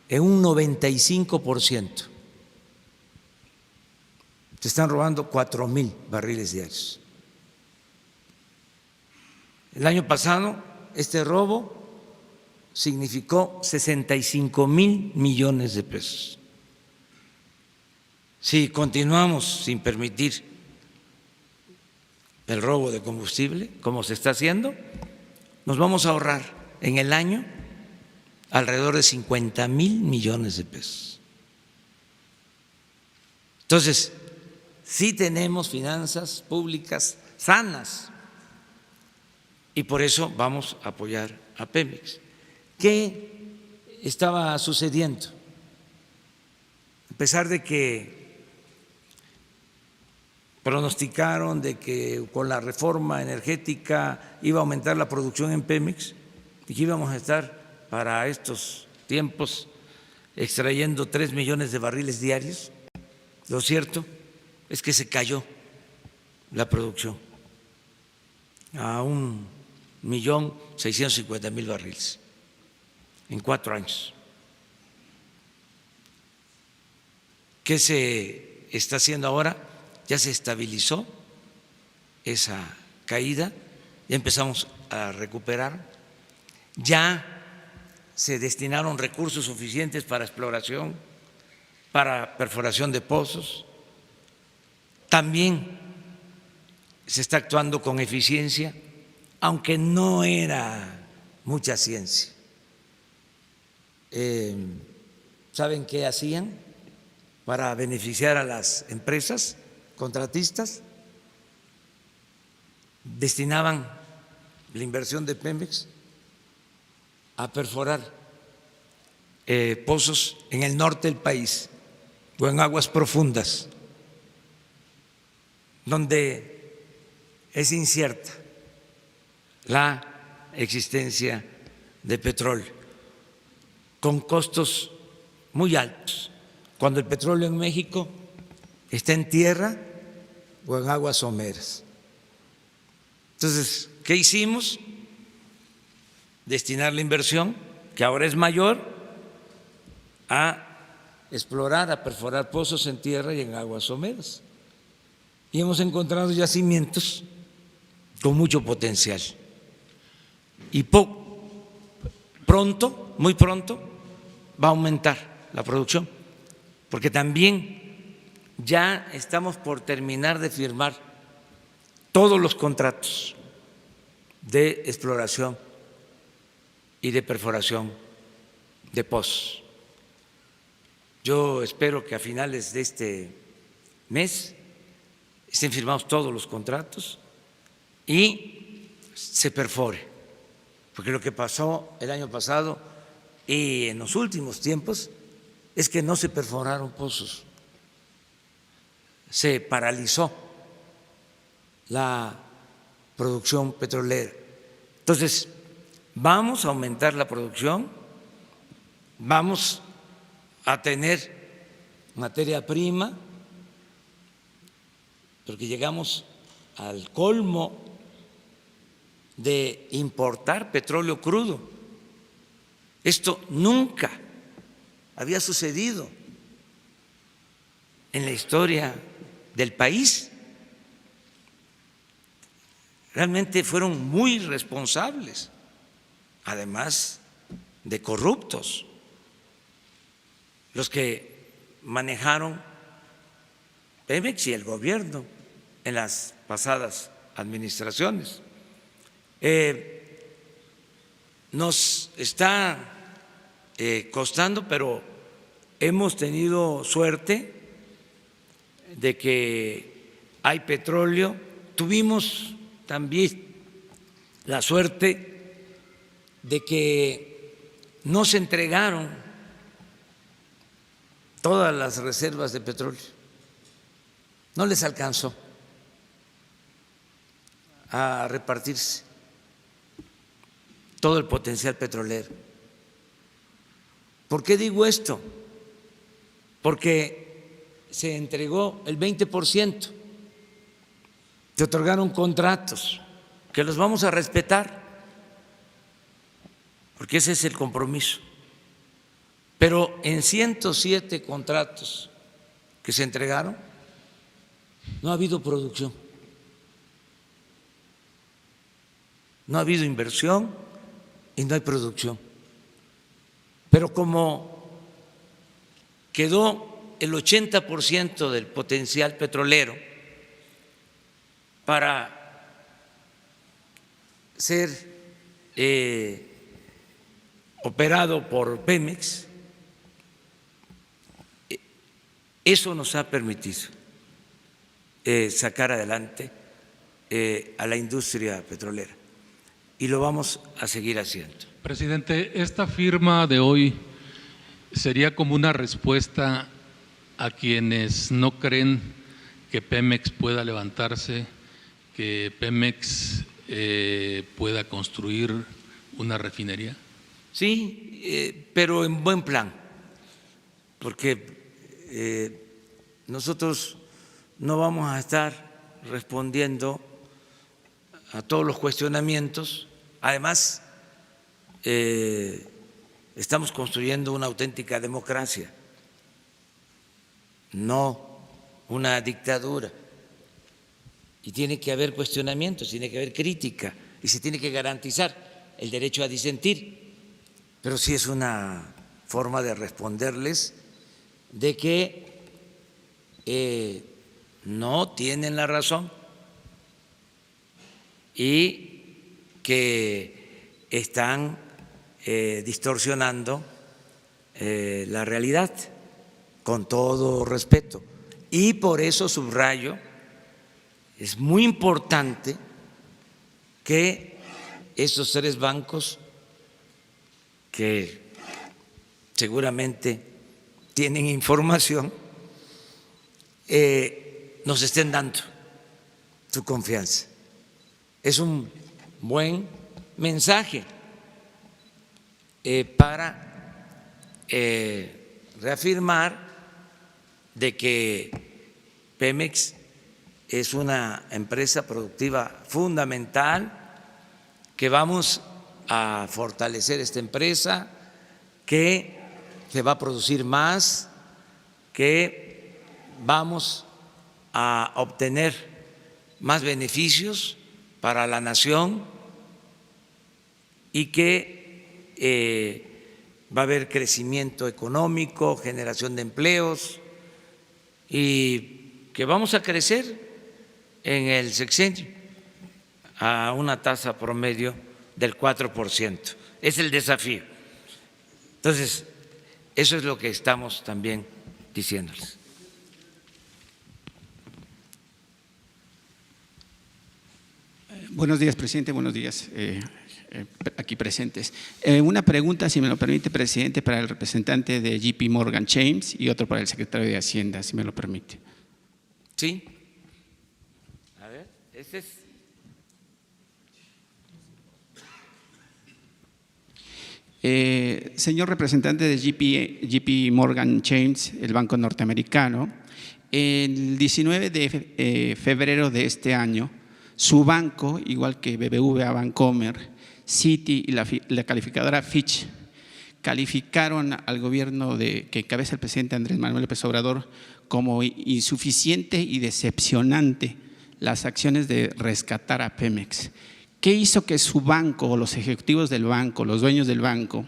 en un 95%. Se están robando 4,000 barriles diarios. El año pasado, este robo significó 65,000 millones de pesos. Si continuamos sin permitir el robo de combustible, como se está haciendo, nos vamos a ahorrar en el año alrededor de 50,000 millones de pesos. Entonces, sí tenemos finanzas públicas sanas y por eso vamos a apoyar a Pemex. ¿Qué estaba sucediendo? A pesar de que pronosticaron de que con la reforma energética iba a aumentar la producción en Pemex y que íbamos a estar para estos tiempos extrayendo 3 millones de barriles diarios, lo cierto es que se cayó la producción a 1,650,000 barriles en 4 años. ¿Qué se está haciendo ahora? Ya se estabilizó esa caída, ya empezamos a recuperar, ya se destinaron recursos suficientes para exploración para perforación de pozos. También se está actuando con eficiencia, aunque no era mucha ciencia. ¿Saben qué hacían para beneficiar a las empresas contratistas? Destinaban la inversión de Pemex a perforar pozos en el norte del país o en aguas profundas, donde es incierta la existencia de petróleo, con costos muy altos, cuando el petróleo en México está en tierra o en aguas someras. Entonces, ¿qué hicimos? Destinar la inversión, que ahora es mayor, a explorar, a perforar pozos en tierra y en aguas someras. Y hemos encontrado yacimientos con mucho potencial. Y pronto, muy pronto, va a aumentar la producción, porque también ya estamos por terminar de firmar todos los contratos de exploración y de perforación de pozos. Yo espero que a finales de este mes estén firmados todos los contratos y se perfore, porque lo que pasó el año pasado y en los últimos tiempos es que no se perforaron pozos, se paralizó la producción petrolera. Entonces, vamos a aumentar la producción, vamos a tener materia prima, porque llegamos al colmo de importar petróleo crudo. Esto nunca había sucedido en la historia del país. Realmente fueron muy responsables, además de corruptos, los que manejaron Pemex y el gobierno en las pasadas administraciones. Nos está costando, pero hemos tenido suerte de que hay petróleo. Tuvimos también la suerte de que no se entregaron todas las reservas de petróleo, no les alcanzó a repartirse todo el potencial petrolero. ¿Por qué digo esto? Porque se entregó el 20%, se otorgaron contratos que los vamos a respetar, porque ese es el compromiso. Pero en 107 contratos que se entregaron no ha habido producción, no ha habido inversión y no hay producción. Pero como quedó el 80% del potencial petrolero para ser operado por Pemex, eso nos ha permitido sacar adelante a la industria petrolera y lo vamos a seguir haciendo. Presidente, esta firma de hoy sería como una respuesta a quienes no creen que Pemex pueda levantarse, que Pemex pueda construir una refinería. Sí, pero en buen plan, porque nosotros no vamos a estar respondiendo a todos los cuestionamientos. Además, estamos construyendo una auténtica democracia, no una dictadura. Y tiene que haber cuestionamientos, tiene que haber crítica y se tiene que garantizar el derecho a disentir. Pero sí es una forma de responderles de que no tienen la razón y que están distorsionando la realidad, con todo respeto. Y por eso subrayo, es muy importante que esos 3 bancos que seguramente tienen información nos estén dando su confianza. Es un buen mensaje para reafirmar de que Pemex es una empresa productiva fundamental, que vamos a fortalecer esta empresa, que se va a producir más, que vamos a obtener más beneficios para la nación y que va a haber crecimiento económico, generación de empleos y que vamos a crecer en el sexenio a una tasa promedio del 4%. Es el desafío. Entonces, eso es lo que estamos también diciéndoles. Buenos días, presidente. Buenos días, aquí presentes. Una pregunta, si me lo permite, presidente, para el representante de JP Morgan Chase y otro para el secretario de Hacienda, si me lo permite. Sí. A ver, ese es. Señor representante de JP Morgan Chase, el banco norteamericano, el 19 de febrero de este año, su banco, igual que BBVA Bancomer, Citi y la calificadora Fitch, calificaron al gobierno que encabeza el presidente Andrés Manuel López Obrador como insuficiente y decepcionante las acciones de rescatar a Pemex. ¿Qué hizo que su banco, o los ejecutivos del banco, los dueños del banco,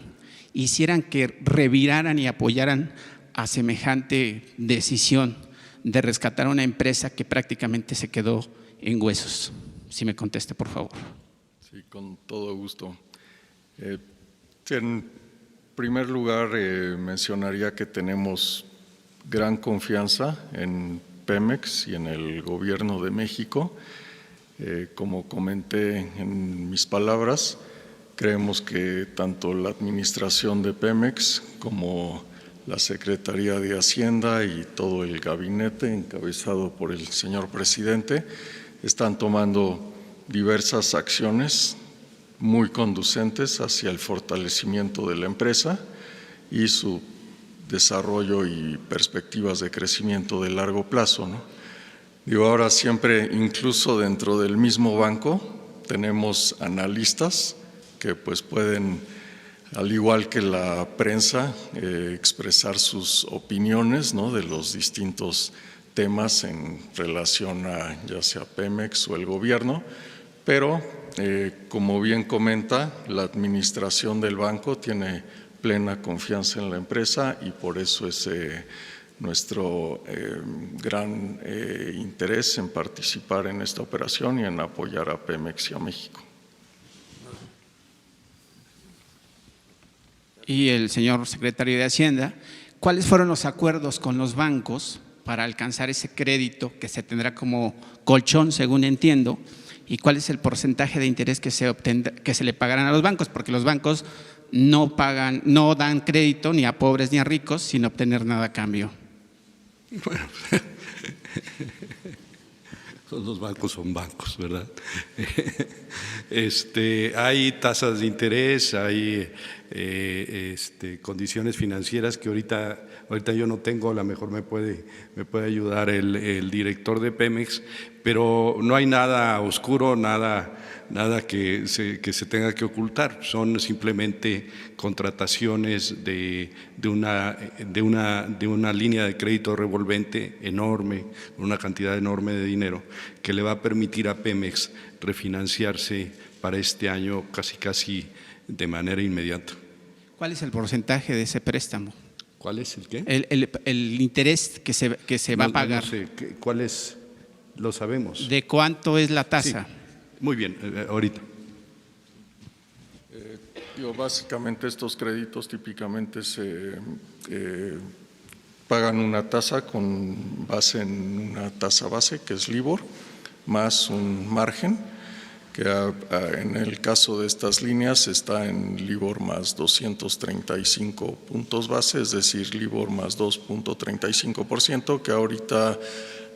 hicieran que reviraran y apoyaran a semejante decisión de rescatar a una empresa que prácticamente se quedó en huesos? Si me conteste, por favor. Sí, con todo gusto. En primer lugar, mencionaría que tenemos gran confianza en Pemex y en el Gobierno de México. Como comenté en mis palabras, creemos que tanto la administración de Pemex como la Secretaría de Hacienda y todo el gabinete encabezado por el señor presidente están tomando diversas acciones muy conducentes hacia el fortalecimiento de la empresa y su desarrollo y perspectivas de crecimiento de largo plazo, ¿no? Digo, ahora siempre, incluso dentro del mismo banco, tenemos analistas que pues pueden, al igual que la prensa, expresar sus opiniones, ¿no?, de los distintos temas en relación a ya sea Pemex o el gobierno, pero como bien comenta, la administración del banco tiene plena confianza en la empresa y por eso es nuestro gran interés en participar en esta operación y en apoyar a Pemex y a México. Y el señor secretario de Hacienda, ¿cuáles fueron los acuerdos con los bancos para alcanzar ese crédito que se tendrá como colchón, según entiendo? ¿Y cuál es el porcentaje de interés que se le pagarán a los bancos? Porque los bancos no dan crédito ni a pobres ni a ricos sin obtener nada a cambio. Bueno, los bancos son bancos, ¿verdad? Hay tasas de interés, hay condiciones financieras que ahorita yo no tengo, a lo mejor me puede ayudar el director de Pemex, pero no hay nada oscuro, nada que se tenga que ocultar. Son simplemente contrataciones de una línea de crédito revolvente enorme, una cantidad enorme de dinero que le va a permitir a Pemex refinanciarse para este año casi de manera inmediata. ¿Cuál es el porcentaje de ese préstamo? ¿Cuál es el qué? El interés que se va a pagar. No sé, ¿cuál es? Lo sabemos. ¿De cuánto es la tasa? Sí. Muy bien, ahorita. Básicamente estos créditos típicamente se pagan una tasa con base en una tasa base, que es LIBOR, más un margen, que en el caso de estas líneas está en LIBOR más 235 puntos base, es decir, LIBOR más 2.35%, que ahorita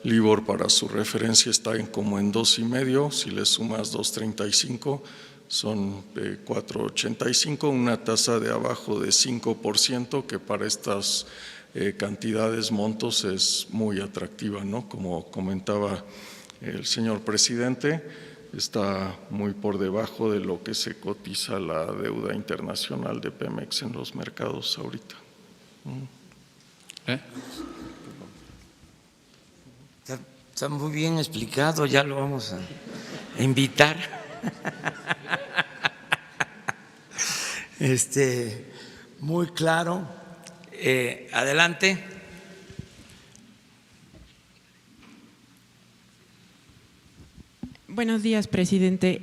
LIBOR para su referencia está como en 2,5, si le sumas 2.35 son 4.85, una tasa de abajo de 5%, que para estas cantidades, montos, es muy atractiva, ¿no? Como comentaba el señor presidente, está muy por debajo de lo que se cotiza la deuda internacional de Pemex en los mercados ahorita. Está muy bien explicado, ya lo vamos a invitar. Muy claro. Adelante. Buenos días, presidente.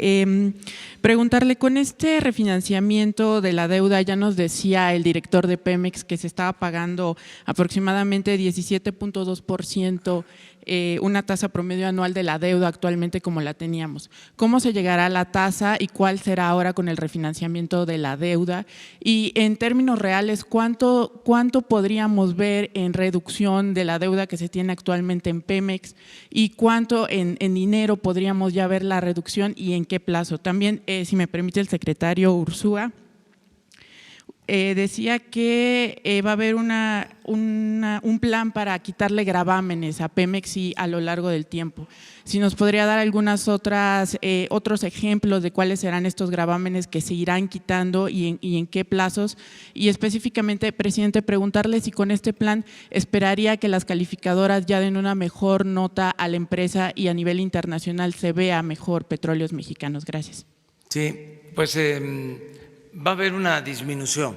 Preguntarle, con este refinanciamiento de la deuda, ya nos decía el director de Pemex que se estaba pagando aproximadamente 17.2%, una tasa promedio anual de la deuda actualmente como la teníamos. ¿Cómo se llegará a la tasa y cuál será ahora con el refinanciamiento de la deuda? Y en términos reales, ¿cuánto podríamos ver en reducción de la deuda que se tiene actualmente en Pemex y cuánto en dinero podríamos ya ver la reducción y en qué plazo? También, si me permite el secretario Ursúa, decía que va a haber un plan para quitarle gravámenes a Pemex y a lo largo del tiempo. Si nos podría dar algunos otros ejemplos de cuáles serán estos gravámenes que se irán quitando y en qué plazos. Y específicamente, presidente, preguntarle si con este plan esperaría que las calificadoras ya den una mejor nota a la empresa y a nivel internacional se vea mejor Petróleos Mexicanos. Gracias. Sí, pues va a haber una disminución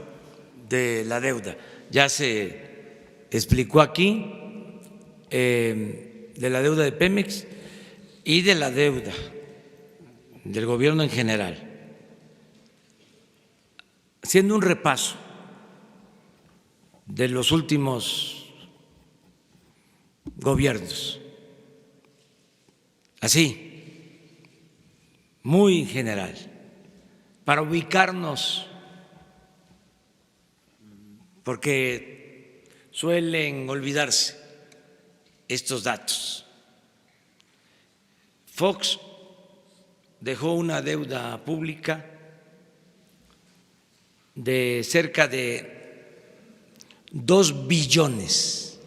de la deuda. Ya se explicó aquí de la deuda de Pemex y de la deuda del gobierno en general. Haciendo un repaso de los últimos gobiernos, así, muy general, para ubicarnos, porque suelen olvidarse estos datos. Fox dejó una deuda pública de cerca de 2 billones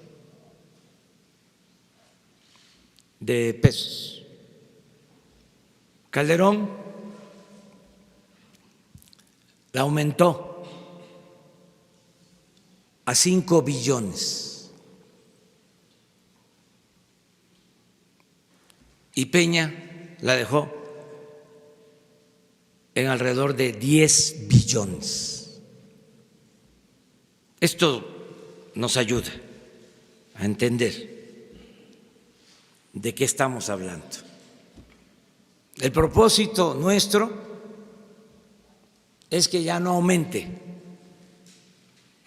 de pesos. Calderón la aumentó a 5 billones y Peña la dejó en alrededor de 10 billones. Esto nos ayuda a entender de qué estamos hablando. El propósito nuestro es que ya no aumente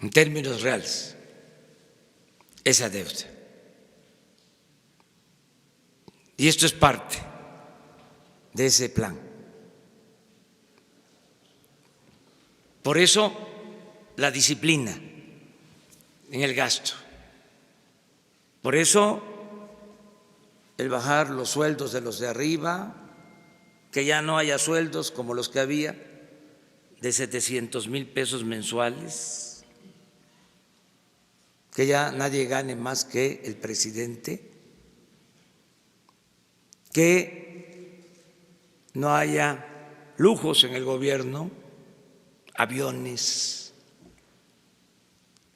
en términos reales esa deuda. Y esto es parte de ese plan. Por eso la disciplina en el gasto. Por eso el bajar los sueldos de los de arriba, que ya no haya sueldos como los que había de 700,000 pesos mensuales, que ya nadie gane más que el presidente, que no haya lujos en el gobierno, aviones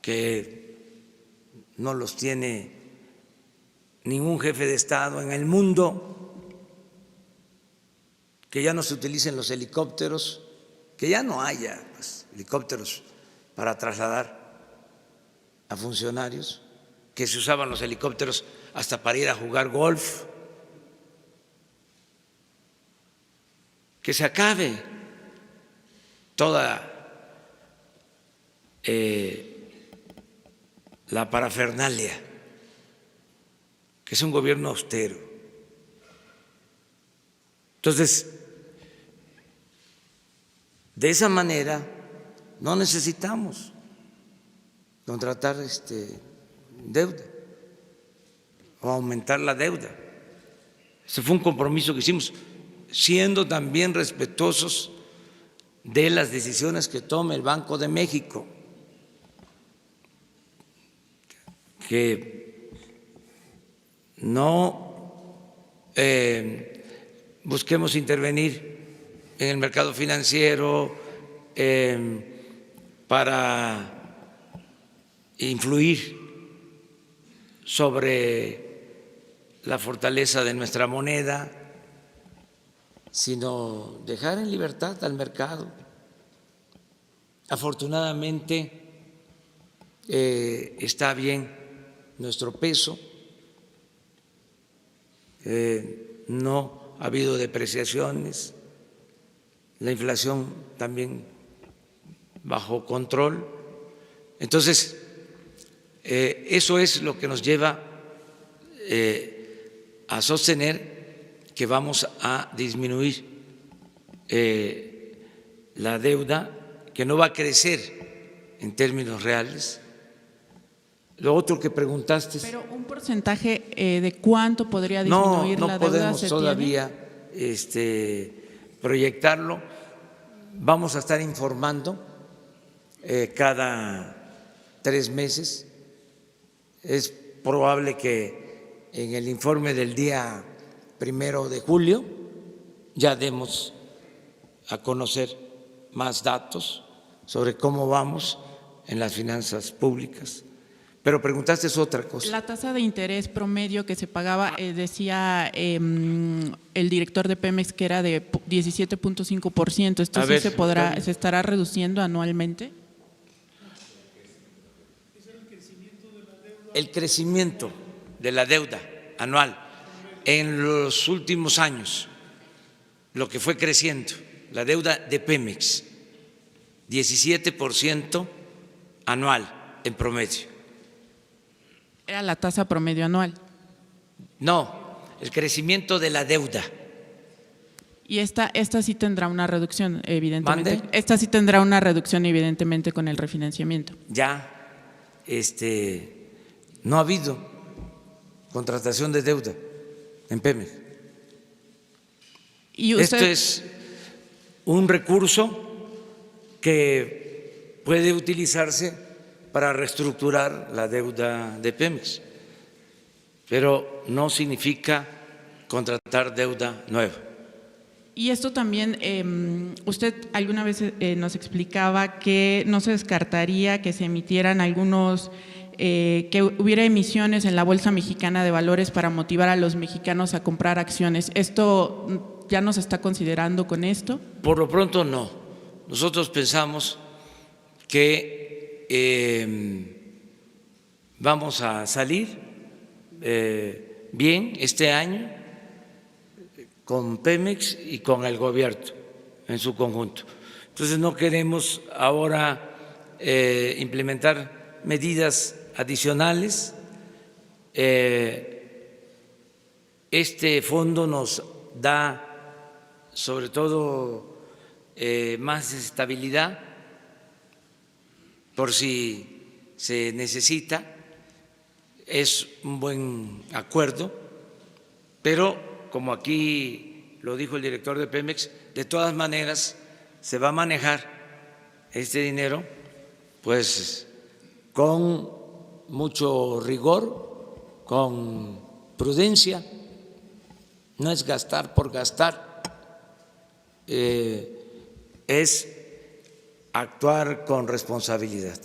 que no los tiene ningún jefe de Estado en el mundo, que ya no se utilicen los helicópteros, que ya no haya helicópteros para trasladar a funcionarios, que se usaban los helicópteros hasta para ir a jugar golf. Que se acabe toda la parafernalia, que es un gobierno austero. Entonces, de esa manera no necesitamos contratar deuda o aumentar la deuda. Ese fue un compromiso que hicimos, siendo también respetuosos de las decisiones que tome el Banco de México, que no busquemos intervenir en el mercado financiero para influir sobre la fortaleza de nuestra moneda, sino dejar en libertad al mercado. Afortunadamente está bien nuestro peso, no ha habido depreciaciones, la inflación también bajo control. Entonces, eso es lo que nos lleva a sostener que vamos a disminuir la deuda, que no va a crecer en términos reales. Lo otro que preguntaste. Pero un porcentaje de cuánto podría disminuir la deuda. No podemos todavía proyectarlo. Vamos a estar informando cada 3 meses. Es probable que en el informe del día 1 de julio ya demos a conocer más datos sobre cómo vamos en las finanzas públicas. Pero preguntaste otra cosa. La tasa de interés promedio que se pagaba, decía el director de Pemex que era de 17.5%. ¿Esto sí se estará reduciendo anualmente? El crecimiento de la deuda anual en los últimos años, lo que fue creciendo, la deuda de Pemex, 17% anual en promedio. Era la tasa promedio anual. No, el crecimiento de la deuda. Y esta sí tendrá una reducción, evidentemente. ¿Mande? Esta sí tendrá una reducción, evidentemente, con el refinanciamiento. Ya no ha habido contratación de deuda en Pemex. ¿Y usted? Esto es un recurso que puede utilizarse para reestructurar la deuda de Pemex, pero no significa contratar deuda nueva. Y esto también, usted alguna vez nos explicaba que no se descartaría que se emitieran algunos, que hubiera emisiones en la Bolsa Mexicana de Valores para motivar a los mexicanos a comprar acciones. ¿Esto ya no se está considerando con esto? Por lo pronto no. Nosotros pensamos que vamos a salir bien este año con Pemex y con el gobierno en su conjunto. Entonces no queremos ahora implementar medidas adicionales. Este fondo nos da sobre todo más estabilidad por si se necesita. Es un buen acuerdo, pero como aquí lo dijo el director de Pemex, de todas maneras se va a manejar este dinero pues con mucho rigor, con prudencia. No es gastar por gastar, es actuar con responsabilidad.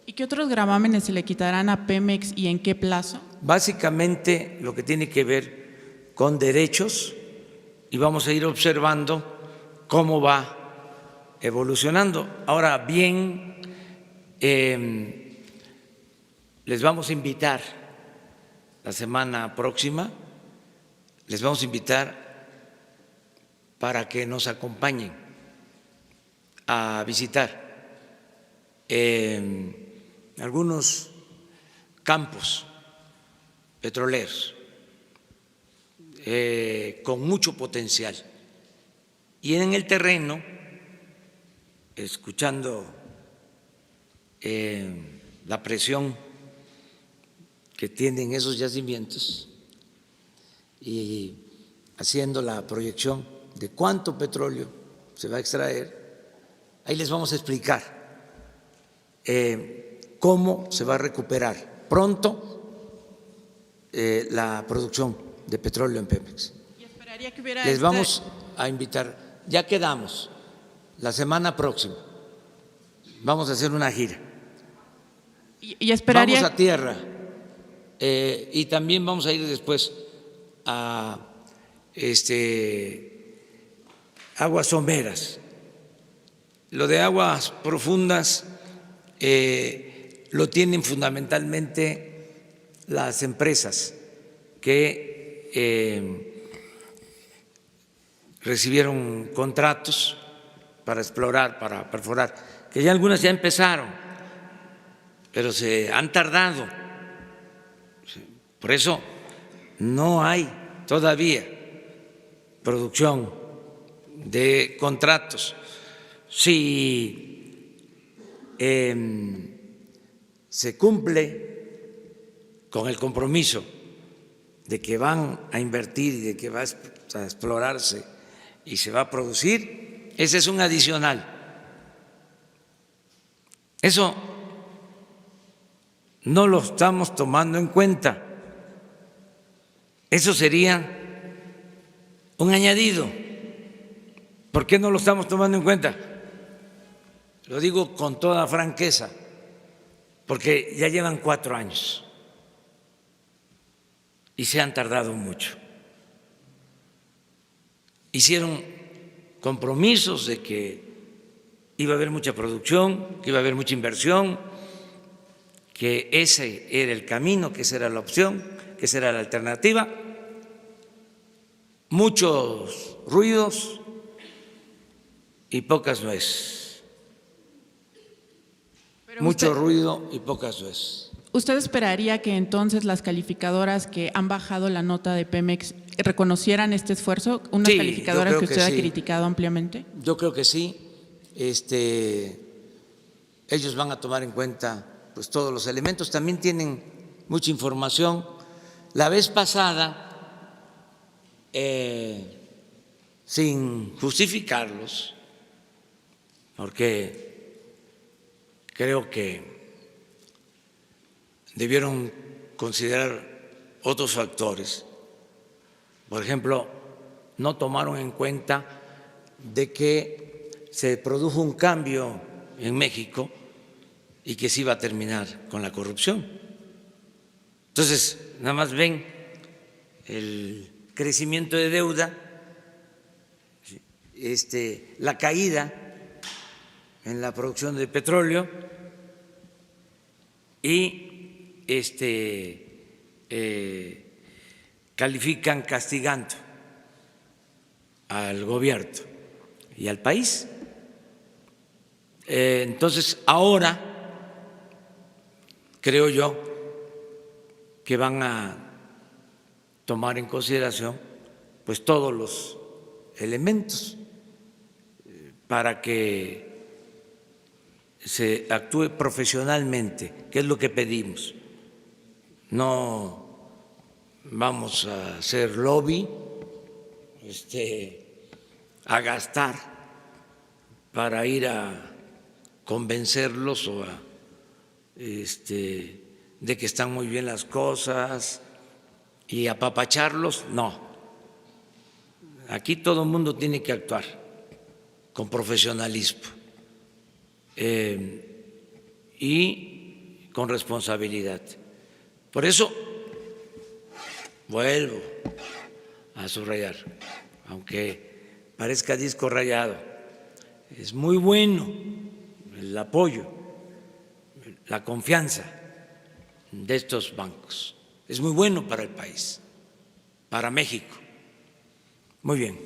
¿Y qué otros gravámenes se le quitarán a Pemex y en qué plazo? Básicamente lo que tiene que ver con derechos, y vamos a ir observando cómo va evolucionando. Ahora bien, les vamos a invitar la semana próxima, les vamos a invitar para que nos acompañen a visitar algunos campos petroleros con mucho potencial. Y en el terreno, escuchando la presión que tienen esos yacimientos y haciendo la proyección de cuánto petróleo se va a extraer, ahí les vamos a explicar cómo se va a recuperar pronto la producción de petróleo en Pemex. Y esperaría que hubiera Les vamos a invitar, ya quedamos, la semana próxima vamos a hacer una gira. y esperaría Vamos a tierra y también vamos a ir después a aguas someras. Lo de aguas profundas lo tienen fundamentalmente las empresas que recibieron contratos para explorar, para perforar, que ya algunas ya empezaron, pero se han tardado. Por eso no hay todavía producción de contratos. Si se cumple con el compromiso de que van a invertir y de que va a explorarse y se va a producir, ese es un adicional. Eso no lo estamos tomando en cuenta. Eso sería un añadido. ¿Por qué no lo estamos tomando en cuenta? Lo digo con toda franqueza, porque ya llevan 4 años y se han tardado mucho. Hicieron compromisos de que iba a haber mucha producción, que iba a haber mucha inversión, que ese era el camino, que esa era la opción, que esa era la alternativa. Muchos ruidos y pocas nueces. Mucho ruido y pocas nueces. ¿Usted esperaría que entonces las calificadoras que han bajado la nota de Pemex reconocieran este esfuerzo? Unas Sí, calificadoras yo que creo usted que ha sí. criticado ampliamente. Yo creo que sí. Ellos van a tomar en cuenta pues todos los elementos. También tienen mucha información. La vez pasada, sin justificarlos, porque creo que debieron considerar otros factores. Por ejemplo, no tomaron en cuenta de que se produjo un cambio en México y que se iba a terminar con la corrupción. Entonces, nada más ven el crecimiento de deuda, la caída en la producción de petróleo y califican castigando al gobierno y al país. Entonces, ahora creo yo que van a tomar en consideración pues todos los elementos para que se actúe profesionalmente, que es lo que pedimos. No vamos a hacer lobby, a gastar para ir a convencerlos o de que están muy bien las cosas y apapacharlos. No. Aquí todo el mundo tiene que actuar con profesionalismo y con responsabilidad. Por eso vuelvo a subrayar, aunque parezca disco rayado, es muy bueno el apoyo, la confianza de estos bancos. Es muy bueno para el país, para México. Muy bien.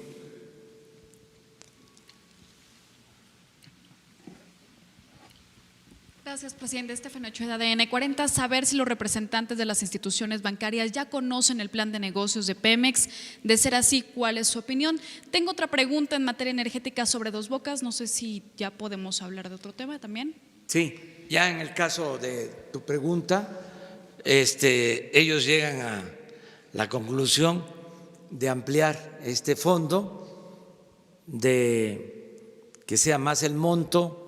Gracias, presidente. Estefano Ochoa, de ADN 40. Saber si los representantes de las instituciones bancarias ya conocen el plan de negocios de Pemex. De ser así, ¿cuál es su opinión? Tengo otra pregunta en materia energética sobre Dos Bocas. No sé si ya podemos hablar de otro tema también. Sí, ya en el caso de tu pregunta, ellos llegan a la conclusión de ampliar este fondo, de que sea más el monto,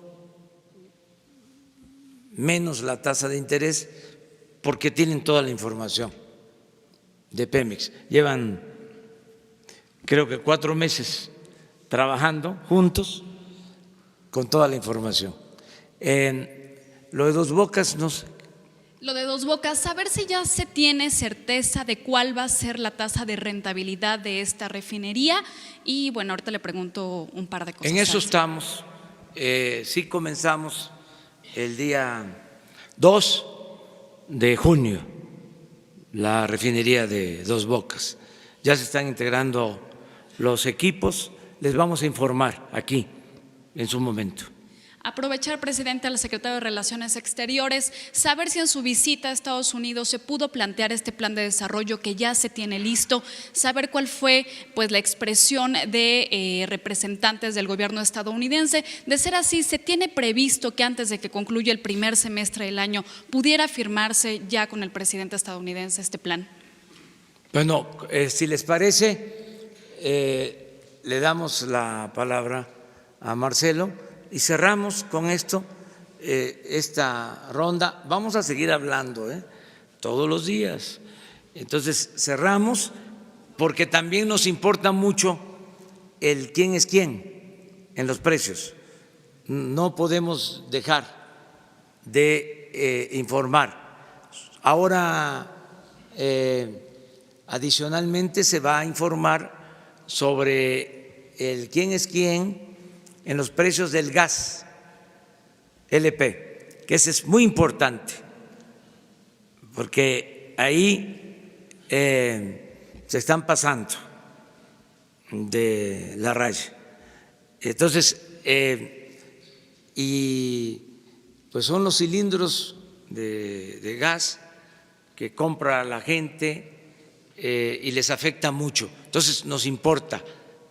menos la tasa de interés, porque tienen toda la información de Pemex. Llevan, creo que 4 meses trabajando juntos con toda la información. Lo de Dos Bocas, no sé. Lo de Dos Bocas, saber si ya se tiene certeza de cuál va a ser la tasa de rentabilidad de esta refinería. Y bueno, ahorita le pregunto un par de cosas. En eso estamos. Sí comenzamos el día 2 de junio la refinería de Dos Bocas. Ya se están integrando los equipos. Les vamos a informar aquí en su momento. Aprovechar, presidente, al secretario de Relaciones Exteriores, saber si en su visita a Estados Unidos se pudo plantear este plan de desarrollo que ya se tiene listo, saber cuál fue pues la expresión de representantes del gobierno estadounidense. De ser así, ¿se tiene previsto que antes de que concluya el primer semestre del año pudiera firmarse ya con el presidente estadounidense este plan? Bueno, si les parece, le damos la palabra a Marcelo. Y cerramos con esto esta ronda. Vamos a seguir hablando todos los días. Entonces cerramos porque también nos importa mucho el quién es quién en los precios. No podemos dejar de informar. Ahora, adicionalmente, se va a informar sobre el quién es quién en los precios del gas LP, que ese es muy importante, porque ahí se están pasando de la raya. Entonces, y pues son los cilindros de gas que compra la gente y les afecta mucho. Entonces, nos importa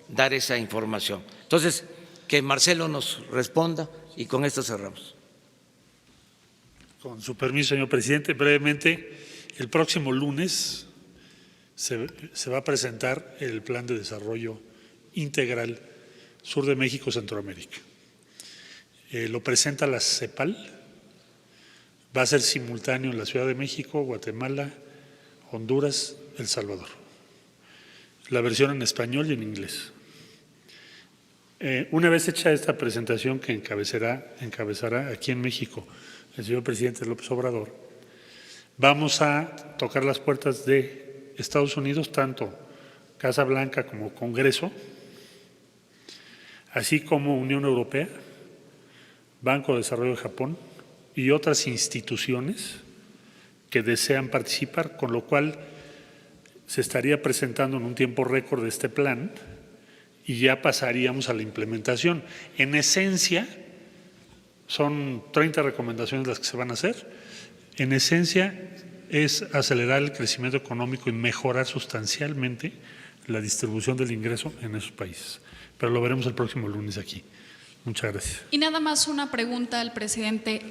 dar esa información. Entonces, que Marcelo nos responda y con esto cerramos. Con su permiso, señor presidente, brevemente, el próximo lunes se va a presentar el Plan de Desarrollo Integral Sur de México, Centroamérica. Lo presenta la CEPAL, va a ser simultáneo en la Ciudad de México, Guatemala, Honduras, El Salvador. La versión en español y en inglés. Una vez hecha esta presentación que encabezará aquí en México el señor presidente López Obrador, vamos a tocar las puertas de Estados Unidos, tanto Casa Blanca como Congreso, así como Unión Europea, Banco de Desarrollo de Japón y otras instituciones que desean participar, con lo cual se estaría presentando en un tiempo récord este plan y ya pasaríamos a la implementación. En esencia, son 30 recomendaciones las que se van a hacer. En esencia, es acelerar el crecimiento económico y mejorar sustancialmente la distribución del ingreso en esos países. Pero lo veremos el próximo lunes aquí. Muchas gracias. Y nada más una pregunta al presidente.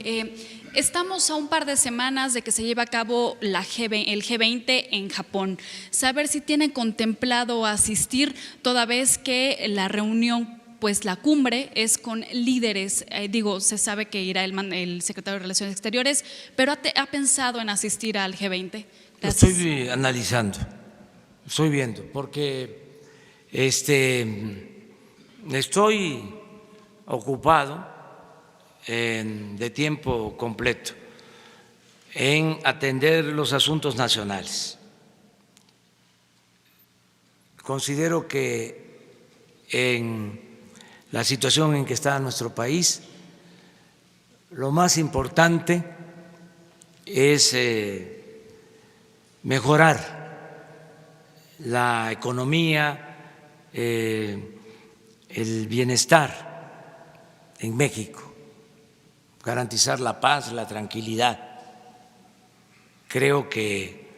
Estamos a un par de semanas de que se lleve a cabo el G20 en Japón. Saber si tienen contemplado asistir, toda vez que la reunión, pues la cumbre es con líderes. Se sabe que irá el secretario de Relaciones Exteriores, pero ¿ha pensado en asistir al G20? Gracias. Lo estoy analizando, estoy viendo, porque estoy ocupado de tiempo completo en atender los asuntos nacionales. Considero que en la situación en que está nuestro país, lo más importante es mejorar la economía, el bienestar en México, garantizar la paz, la tranquilidad. Creo que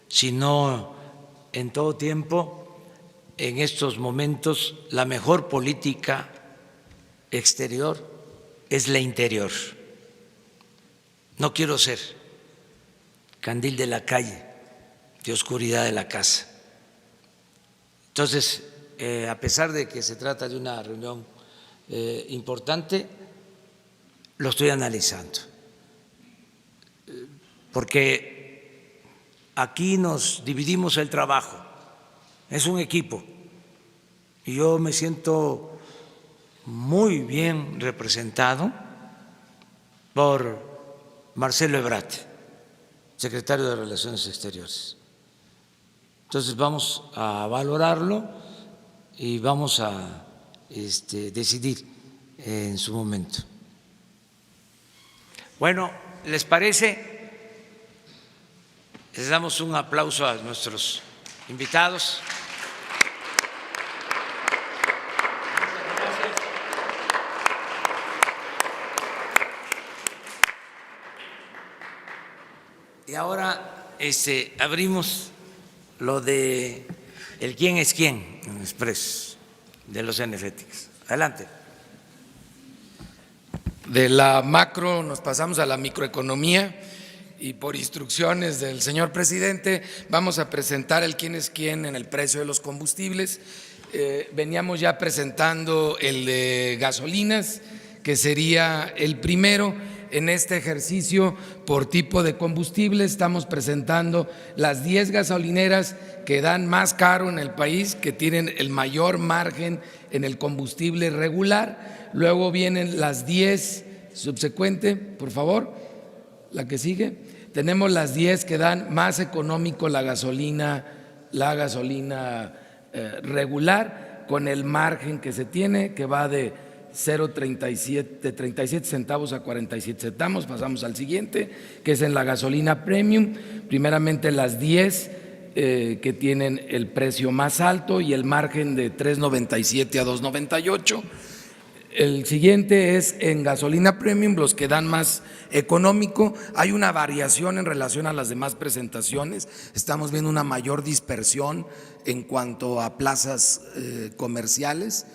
si no en todo tiempo, en estos momentos la mejor política exterior es la interior. No quiero ser candil de la calle, de oscuridad de la casa. Entonces, a pesar de que se trata de una reunión importante, lo estoy analizando, porque aquí nos dividimos el trabajo, es un equipo, y yo me siento muy bien representado por Marcelo Ebrard, secretario de Relaciones Exteriores. Entonces vamos a valorarlo y vamos a decidir en su momento. Bueno, ¿les parece? Les damos un aplauso a nuestros invitados. Y ahora abrimos lo de el quién es quién en Express de los energéticos. Adelante. De la macro nos pasamos a la microeconomía y por instrucciones del señor presidente vamos a presentar el quién es quién en el precio de los combustibles. Veníamos ya presentando el de gasolinas, que sería el primero. En este ejercicio por tipo de combustible estamos presentando las 10 gasolineras que dan más caro en el país, que tienen el mayor margen en el combustible regular. Luego vienen las 10 subsecuente, por favor, la que sigue. Tenemos las 10 que dan más económico la gasolina regular, con el margen que se tiene, que va de 37 centavos a 47 centavos. Pasamos al siguiente, que es en la gasolina premium. Primeramente las 10 que tienen el precio más alto y el margen de 3.97 a 2.98. El siguiente es en gasolina premium, los que dan más económico. Hay una variación en relación a las demás presentaciones. Estamos viendo una mayor dispersión en cuanto a plazas comerciales,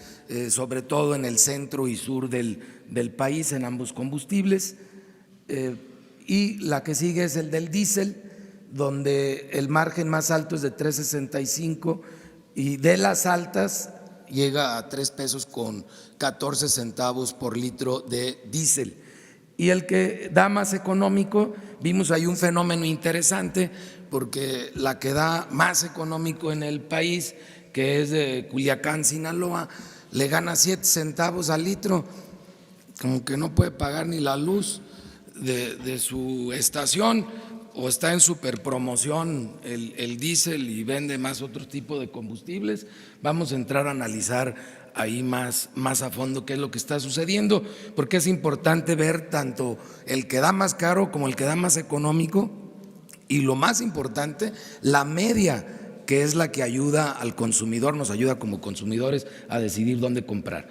sobre todo en el centro y sur del país, en ambos combustibles. Y la que sigue es el del diésel, donde el margen más alto es de 3.65 y de las altas llega a 3 pesos con 14 centavos por litro de diésel. Y el que da más económico, vimos ahí un fenómeno interesante, porque la que da más económico en el país, que es de Culiacán, Sinaloa, le gana 7 centavos al litro, como que no puede pagar ni la luz de su estación, o está en superpromoción el diésel y vende más otro tipo de combustibles. Vamos a entrar a analizar ahí más a fondo qué es lo que está sucediendo, porque es importante ver tanto el que da más caro como el que da más económico, y lo más importante, la media, que es la que ayuda al consumidor, nos ayuda como consumidores a decidir dónde comprar.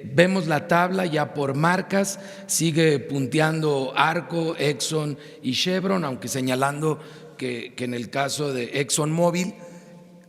Vemos la tabla ya por marcas, sigue punteando Arco, Exxon y Chevron, aunque señalando que en el caso de ExxonMobil,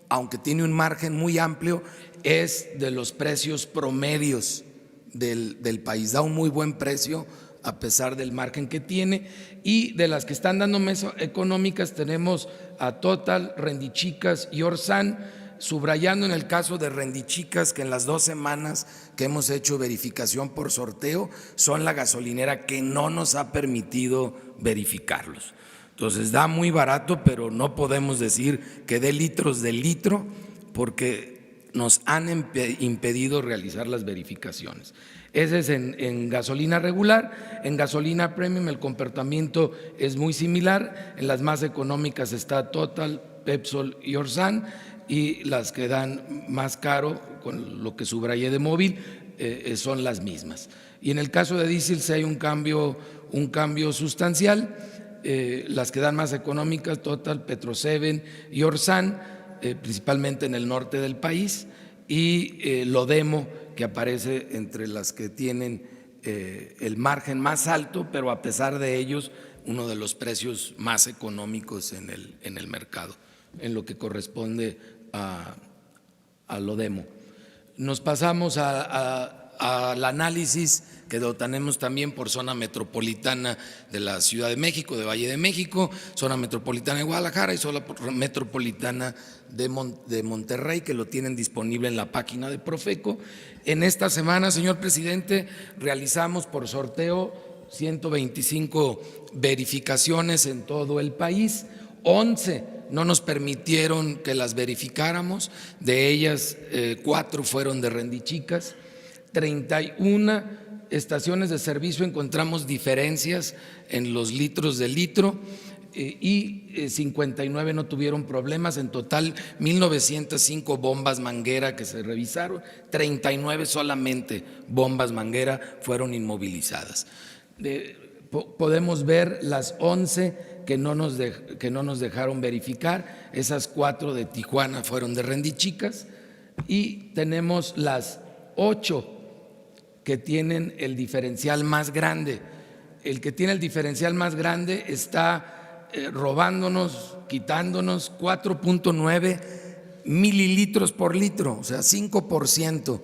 aunque tiene un margen muy amplio, es de los precios promedios del país, da un muy buen precio a pesar del margen que tiene. Y de las que están dando más económicas tenemos a Total, Rendichicas y Orsan, subrayando en el caso de Rendichicas que en las 2 semanas que hemos hecho verificación por sorteo son la gasolinera que no nos ha permitido verificarlos. Entonces da muy barato, pero no podemos decir que dé litros de litro porque nos han impedido realizar las verificaciones. Ese es en gasolina regular. En gasolina premium el comportamiento es muy similar. En las más económicas está Total, Pepsol y Orsan, y las que dan más caro, con lo que subrayé de móvil, son las mismas. Y en el caso de diésel sí hay un cambio sustancial. las que dan más económicas, Total, Petro-7 y Orsan, principalmente en el norte del país, y Lodemo, que aparece entre las que tienen el margen más alto, pero a pesar de ellos, uno de los precios más económicos en el mercado, en lo que corresponde a Lodemo. Nos pasamos al análisis que lo tenemos también por zona metropolitana de la Ciudad de México, de Valle de México, zona metropolitana de Guadalajara y zona metropolitana de Monterrey, que lo tienen disponible en la página de Profeco. En esta semana, señor presidente, realizamos por sorteo 125 verificaciones en todo el país, 11 no nos permitieron que las verificáramos, de ellas 4 fueron de Rendichicas, 31 estaciones de servicio encontramos diferencias en los litros de litro y 59 no tuvieron problemas. En total 1,905 bombas manguera que se revisaron, 39 solamente bombas manguera fueron inmovilizadas. Podemos ver las 11 que no nos dejaron verificar, esas 4 de Tijuana fueron de Rendichicas y tenemos las 8 que tienen el diferencial más grande. El que tiene el diferencial más grande está robándonos, quitándonos 4.9 mililitros por litro, o sea, 5%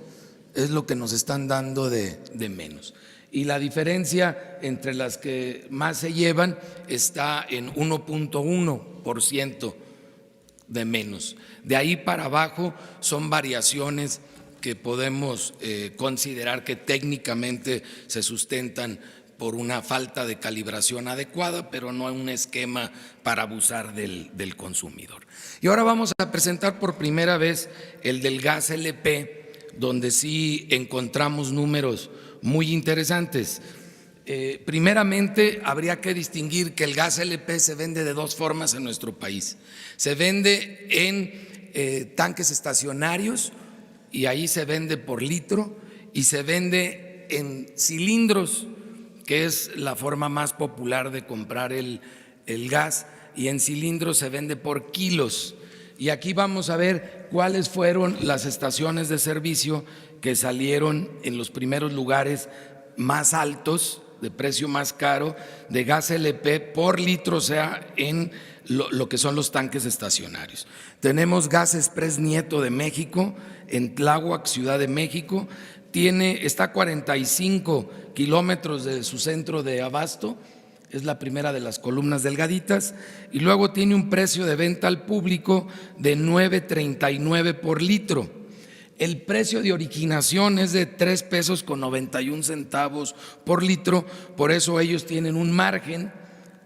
es lo que nos están dando de menos. Y la diferencia entre las que más se llevan está en 1.1% de menos. De ahí para abajo son variaciones que podemos considerar que técnicamente se sustentan por una falta de calibración adecuada, pero no un esquema para abusar del consumidor. Y ahora vamos a presentar por primera vez el del gas LP, donde sí encontramos números muy interesantes. Primeramente, habría que distinguir que el gas LP se vende de 2 formas en nuestro país. Se vende en tanques estacionarios, y ahí se vende por litro, y se vende en cilindros, que es la forma más popular de comprar el gas, y en cilindros se vende por kilos. Y aquí vamos a ver cuáles fueron las estaciones de servicio que salieron en los primeros lugares más altos, de precio más caro, de gas LP por litro, o sea, en lo que son los tanques estacionarios. Tenemos Gas Express Nieto de México, en Tláhuac, Ciudad de México, está a 45 kilómetros de su centro de abasto, es la primera de las columnas delgaditas, y luego tiene un precio de venta al público de 9.39 por litro. El precio de originación es de 3 pesos con 91 centavos por litro, por eso ellos tienen un margen,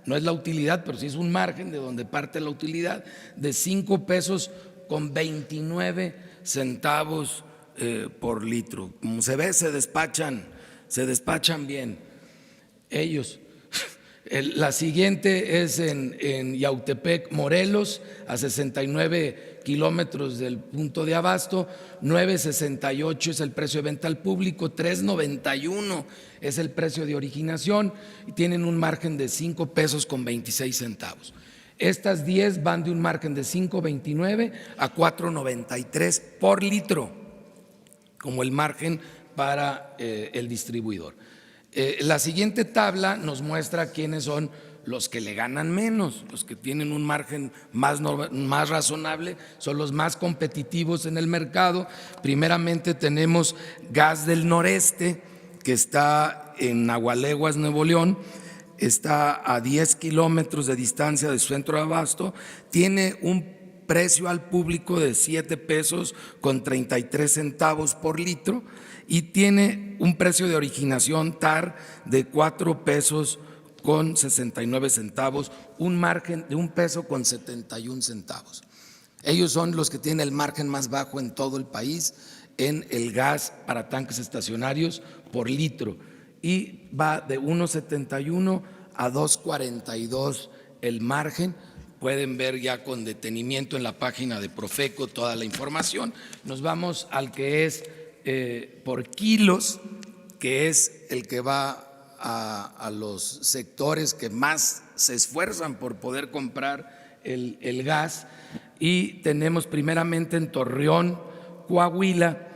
no es la utilidad, pero sí es un margen de donde parte la utilidad, de 5 pesos con 29 centavos por litro. Como se ve, se despachan bien ellos. La siguiente es en Yautepec, Morelos, a 69 kilómetros del punto de abasto, 9.68 es el precio de venta al público, 3.91 es el precio de originación y tienen un margen de 5 pesos con 26 centavos. Estas 10 van de un margen de 5.29 a 4.93 por litro, como el margen para el distribuidor. La siguiente tabla nos muestra quiénes son los que le ganan menos, los que tienen un margen más razonable, son los más competitivos en el mercado. Primeramente tenemos Gas del Noreste, que está en Agualeguas, Nuevo León, está a 10 kilómetros de distancia de su centro de abasto, tiene un precio al público de 7 pesos con 33 centavos por litro y tiene un precio de originación TAR de 4 pesos con 69 centavos, un margen de 1 peso con 71 centavos. Ellos son los que tienen el margen más bajo en todo el país en el gas para tanques estacionarios por litro y va de 1.71 a 2.42 el margen. Pueden ver ya con detenimiento en la página de Profeco toda la información. Nos vamos al que es por kilos, que es el que va a los sectores que más se esfuerzan por poder comprar el gas, y tenemos primeramente en Torreón, Coahuila,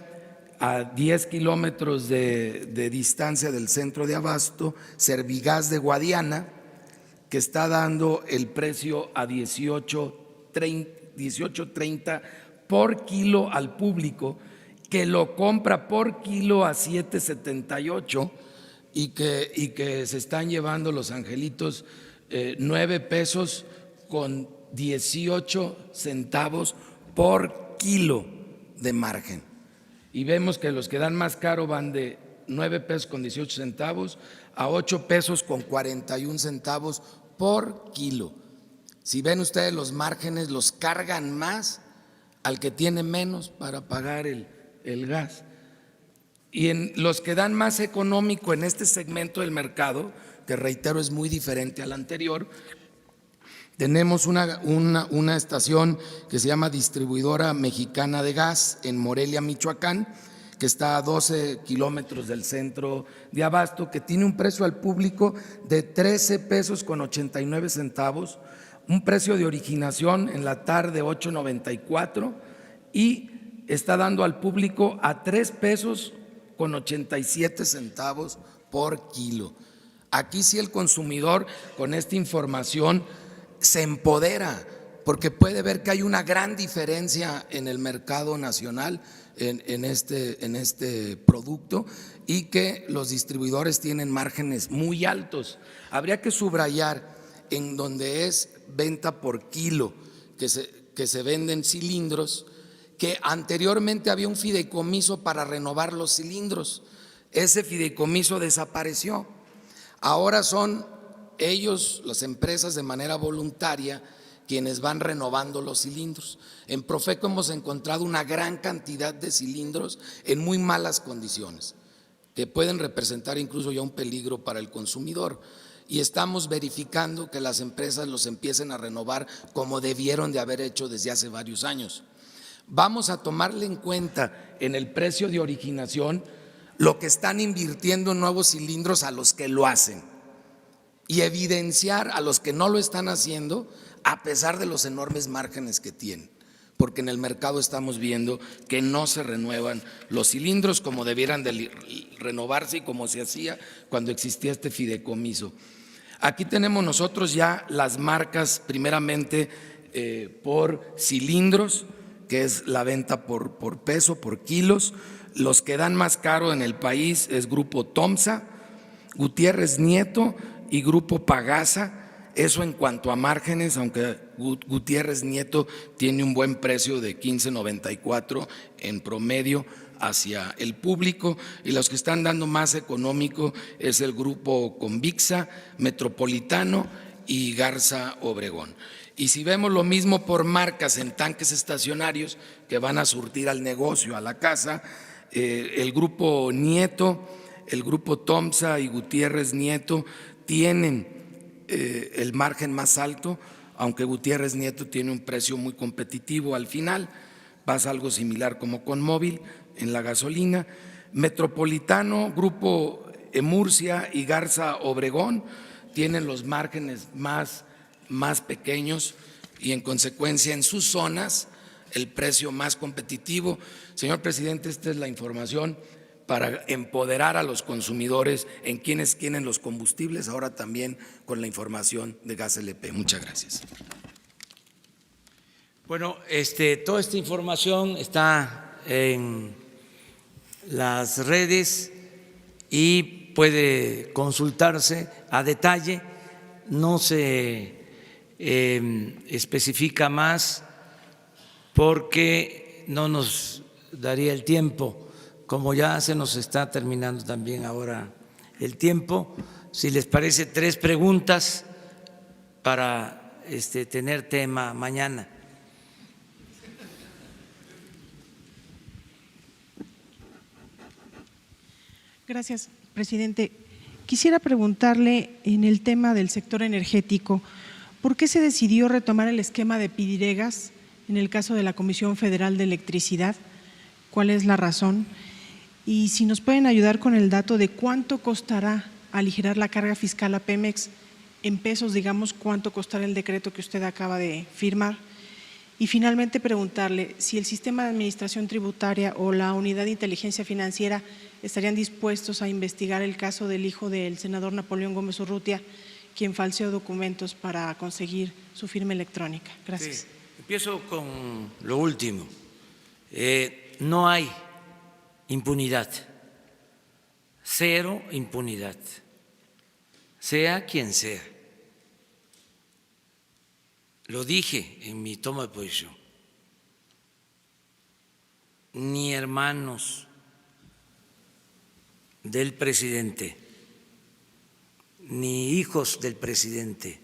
a 10 kilómetros de distancia del centro de abasto, Servigas de Guadiana, que está dando el precio a 18.30 por kilo al público, que lo compra por kilo a 7.78 y que se están llevando los angelitos 9 pesos con 18 centavos por kilo de margen. Y vemos que los que dan más caro van de 9 pesos con 18 centavos a 8 pesos con 41 centavos por kilo. Si ven ustedes los márgenes, los cargan más al que tiene menos para pagar el gas. Y en los que dan más económico en este segmento del mercado, que reitero es muy diferente al anterior, tenemos una estación que se llama Distribuidora Mexicana de Gas en Morelia, Michoacán, que está a 12 kilómetros del centro de abasto, que tiene un precio al público de 13 pesos con 89 centavos, un precio de originación en la tarde 8.94 y está dando al público a 3 pesos con 87 centavos por kilo. Aquí sí el consumidor con esta información se empodera, porque puede ver que hay una gran diferencia en el mercado nacional en este producto y que los distribuidores tienen márgenes muy altos. Habría que subrayar en donde es venta por kilo, que se venden cilindros, que anteriormente había un fideicomiso para renovar los cilindros. Ese fideicomiso desapareció. Ahora son ellos, las empresas, de manera voluntaria, quienes van renovando los cilindros. En Profeco hemos encontrado una gran cantidad de cilindros en muy malas condiciones, que pueden representar incluso ya un peligro para el consumidor. Y estamos verificando que las empresas los empiecen a renovar como debieron de haber hecho desde hace varios años. Vamos a tomarle en cuenta en el precio de originación lo que están invirtiendo en nuevos cilindros a los que lo hacen y evidenciar a los que no lo están haciendo a pesar de los enormes márgenes que tienen, porque en el mercado estamos viendo que no se renuevan los cilindros como debieran de renovarse y como se hacía cuando existía este fideicomiso. Aquí tenemos nosotros ya las marcas primeramente por cilindros, que es la venta por peso, por kilos. Los que dan más caro en el país es Grupo Tomsa, Gutiérrez Nieto y Grupo Pagasa. Eso en cuanto a márgenes, aunque Gutiérrez Nieto tiene un buen precio de 15.94 en promedio hacia el público, y los que están dando más económico es el Grupo Convixa, Metropolitano y Garza Obregón. Y si vemos lo mismo por marcas en tanques estacionarios que van a surtir al negocio, a la casa, el Grupo Nieto, el Grupo Tomsa y Gutiérrez Nieto tienen el margen más alto, aunque Gutiérrez Nieto tiene un precio muy competitivo al final. Pasa algo similar como con Móvil en la gasolina. Metropolitano, Grupo Emurcia y Garza Obregón tienen los márgenes más pequeños y en consecuencia en sus zonas el precio más competitivo. Señor presidente, esta es la información para empoderar a los consumidores en quienes tienen los combustibles, ahora también con la información de Gas LP. Muchas gracias. Bueno, toda esta información está en las redes y puede consultarse a detalle. No se especifica más porque no nos daría el tiempo. Como ya se nos está terminando también ahora el tiempo, si les parece, 3 preguntas para tener tema mañana. Gracias, presidente. Quisiera preguntarle en el tema del sector energético, ¿por qué se decidió retomar el esquema de Pidiregas en el caso de la Comisión Federal de Electricidad? ¿Cuál es la razón? Y si nos pueden ayudar con el dato de cuánto costará aligerar la carga fiscal a Pemex en pesos, digamos, cuánto costará el decreto que usted acaba de firmar. Y finalmente preguntarle si el sistema de administración tributaria o la unidad de inteligencia financiera estarían dispuestos a investigar el caso del hijo del senador Napoleón Gómez Urrutia, quien falseó documentos para conseguir su firma electrónica. Gracias. Sí. Empiezo con lo último. No hay impunidad, cero impunidad, sea quien sea. Lo dije en mi toma de posición. Ni hermanos del presidente, ni hijos del presidente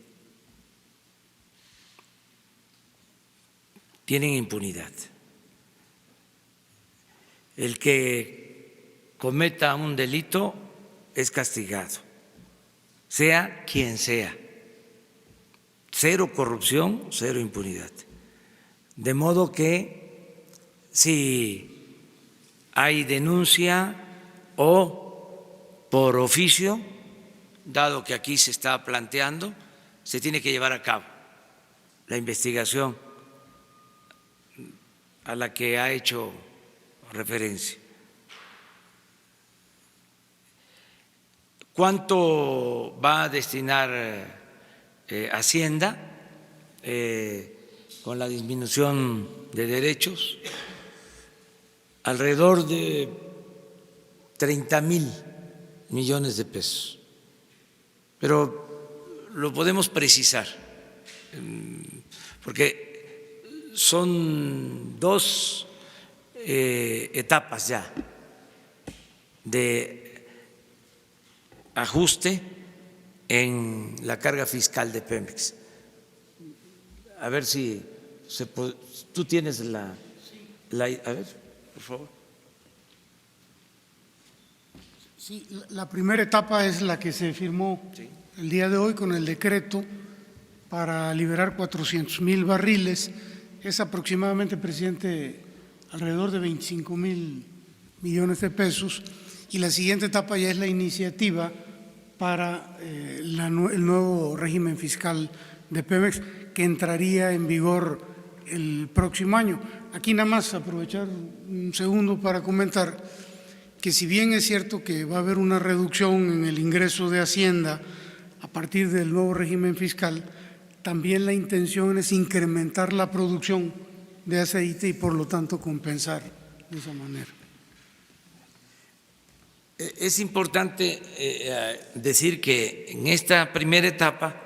tienen impunidad. El que cometa un delito es castigado, sea quien sea. Cero corrupción, cero impunidad. De modo que si hay denuncia o por oficio, dado que aquí se está planteando, se tiene que llevar a cabo la investigación a la que ha hecho referencia. ¿Cuánto va a destinar Hacienda con la disminución de derechos? Alrededor de 30,000 millones de pesos. Pero lo podemos precisar, porque son dos etapas ya de ajuste en la carga fiscal de Pemex. A ver si tú tienes la a ver, por favor. Sí, la primera etapa es la que se firmó el día de hoy con el decreto para liberar 400,000 barriles. Es aproximadamente, presidente, alrededor de 25,000 millones de pesos. Y la siguiente etapa ya es la iniciativa para el nuevo régimen fiscal de Pemex, que entraría en vigor el próximo año. Aquí nada más aprovechar un segundo para comentar que si bien es cierto que va a haber una reducción en el ingreso de Hacienda a partir del nuevo régimen fiscal, también la intención es incrementar la producción de aceite y por lo tanto compensar de esa manera. Es importante decir que en esta primera etapa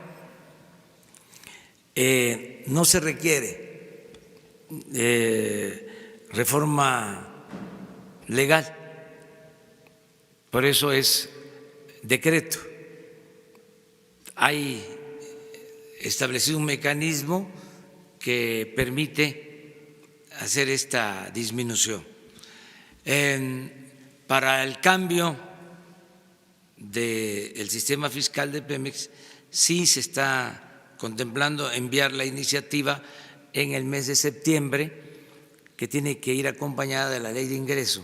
no se requiere reforma legal, por eso es decreto. Hay establecido un mecanismo que permite hacer esta disminución. Para el cambio del sistema fiscal de Pemex, sí se está contemplando enviar la iniciativa en el mes de septiembre, que tiene que ir acompañada de la ley de ingreso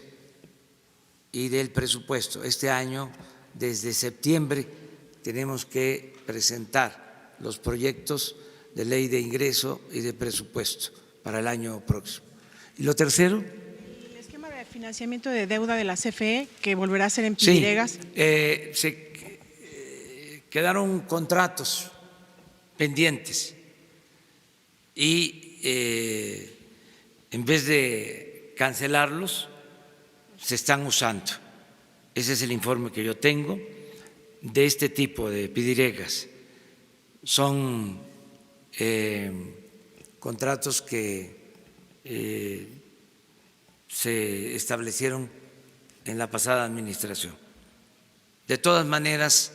y del presupuesto. Este año, desde septiembre, tenemos que presentar los proyectos de ley de ingreso y de presupuesto para el año próximo. Y lo tercero, financiamiento de deuda de la CFE, que volverá a ser en Pidiregas. Sí, se quedaron contratos pendientes y en vez de cancelarlos, se están usando. Ese es el informe que yo tengo de este tipo de Pidiregas. Son contratos que se establecieron en la pasada administración. De todas maneras,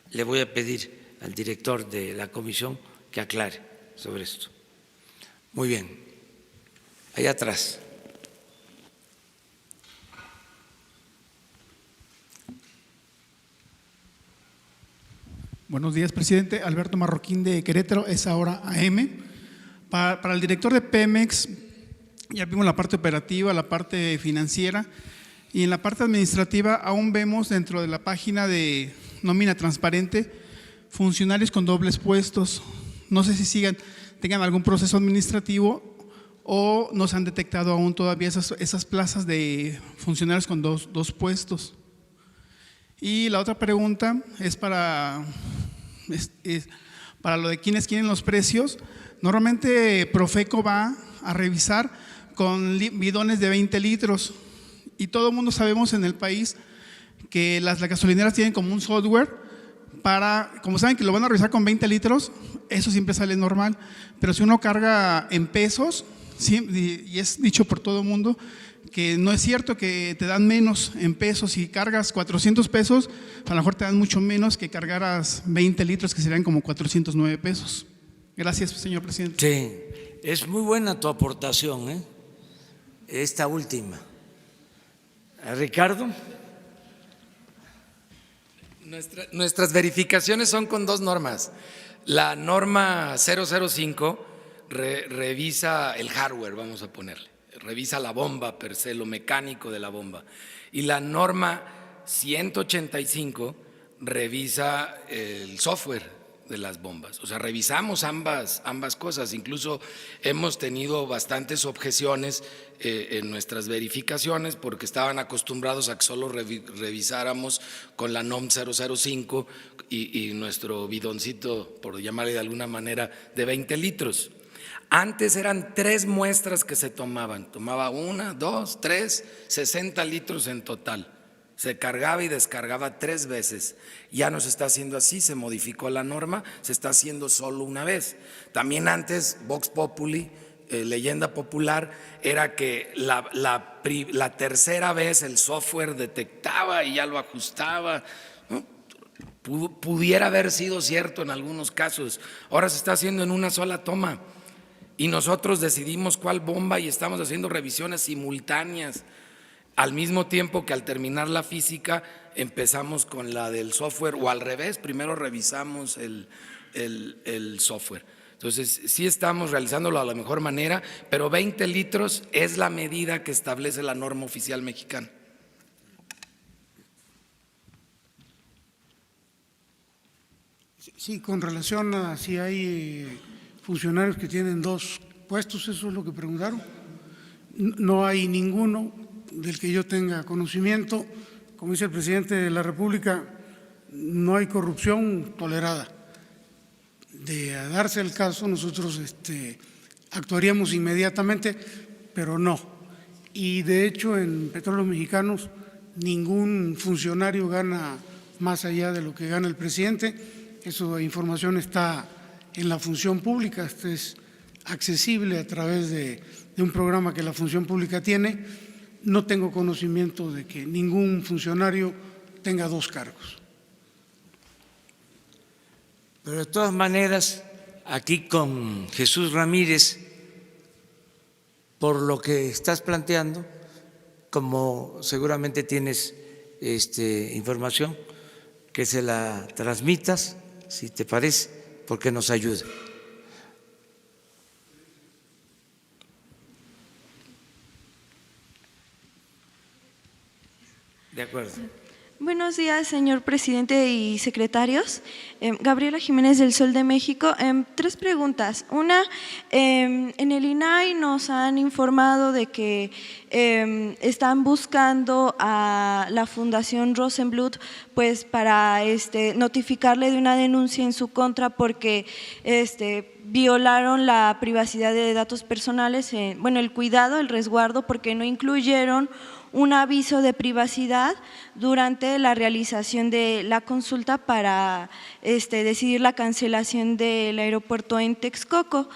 le voy a pedir al director de la comisión que aclare sobre esto. Muy bien. Allá atrás. Buenos días, presidente. Alberto Marroquín, de Querétaro, es ahora AM. Para el director de Pemex, ya vimos la parte operativa, la parte financiera, y en la parte administrativa aún vemos dentro de la página de nómina transparente, funcionarios con dobles puestos. No sé si tengan algún proceso administrativo o no se han detectado aún todavía esas plazas de funcionarios con dos puestos. Y la otra pregunta es para lo de quienes quieren los precios. Normalmente Profeco va a revisar con bidones de 20 litros y todo el mundo sabemos en el país que las gasolineras tienen como un software como saben que lo van a revisar con 20 litros, eso siempre sale normal, pero si uno carga en pesos, y es dicho por todo el mundo, que no es cierto que te dan menos en pesos. Si cargas 400 pesos, a lo mejor te dan mucho menos que cargaras 20 litros, que serían como 409 pesos. Gracias, señor presidente. Sí, es muy buena tu aportación, esta última. Ricardo. Nuestras verificaciones son con dos normas. La norma 005 revisa el hardware, vamos a ponerle, revisa la bomba per se, lo mecánico de la bomba. Y la norma 185 revisa el software de las bombas. O sea, revisamos ambas cosas. Incluso hemos tenido bastantes objeciones en nuestras verificaciones porque estaban acostumbrados a que solo revisáramos con la NOM 005 y nuestro bidoncito, por llamarle de alguna manera, de 20 litros. Antes eran 3 muestras que se tomaban. Tomaba 1, 2, 3, 60 litros en total. Se cargaba y descargaba 3 veces. Ya no se está haciendo así, se modificó la norma, se está haciendo solo una vez. También antes, Vox Populi, leyenda popular, era que la tercera vez el software detectaba y ya lo ajustaba, ¿no? Pudiera haber sido cierto en algunos casos. Ahora se está haciendo en una sola toma y nosotros decidimos cuál bomba y estamos haciendo revisiones simultáneas. Al mismo tiempo que al terminar la física empezamos con la del software, o al revés, primero revisamos el software. Entonces sí estamos realizándolo a la mejor manera, pero 20 litros es la medida que establece la norma oficial mexicana. Sí, con relación a si hay funcionarios que tienen 2 puestos, eso es lo que preguntaron. No hay ninguno del que yo tenga conocimiento. Como dice el presidente de la República, no hay corrupción tolerada. De darse el caso, nosotros actuaríamos inmediatamente, pero no. Y de hecho, en Petróleos Mexicanos, ningún funcionario gana más allá de lo que gana el presidente. Esa información está en la función pública, es accesible a través de un programa que la función pública tiene. No tengo conocimiento de que ningún funcionario tenga 2 cargos. Pero de todas maneras, aquí con Jesús Ramírez, por lo que estás planteando, como seguramente tienes información, que se la transmitas, si te parece, porque nos ayuda. De acuerdo. Buenos días, señor presidente y secretarios. Gabriela Jiménez del Sol de México. 3 preguntas. Una, en el INAI nos han informado de que están buscando a la Fundación Rosenblut pues para notificarle de una denuncia en su contra porque violaron la privacidad de datos personales, el cuidado, el resguardo, porque no incluyeron un aviso de privacidad durante la realización de la consulta para decidir la cancelación del aeropuerto en Texcoco.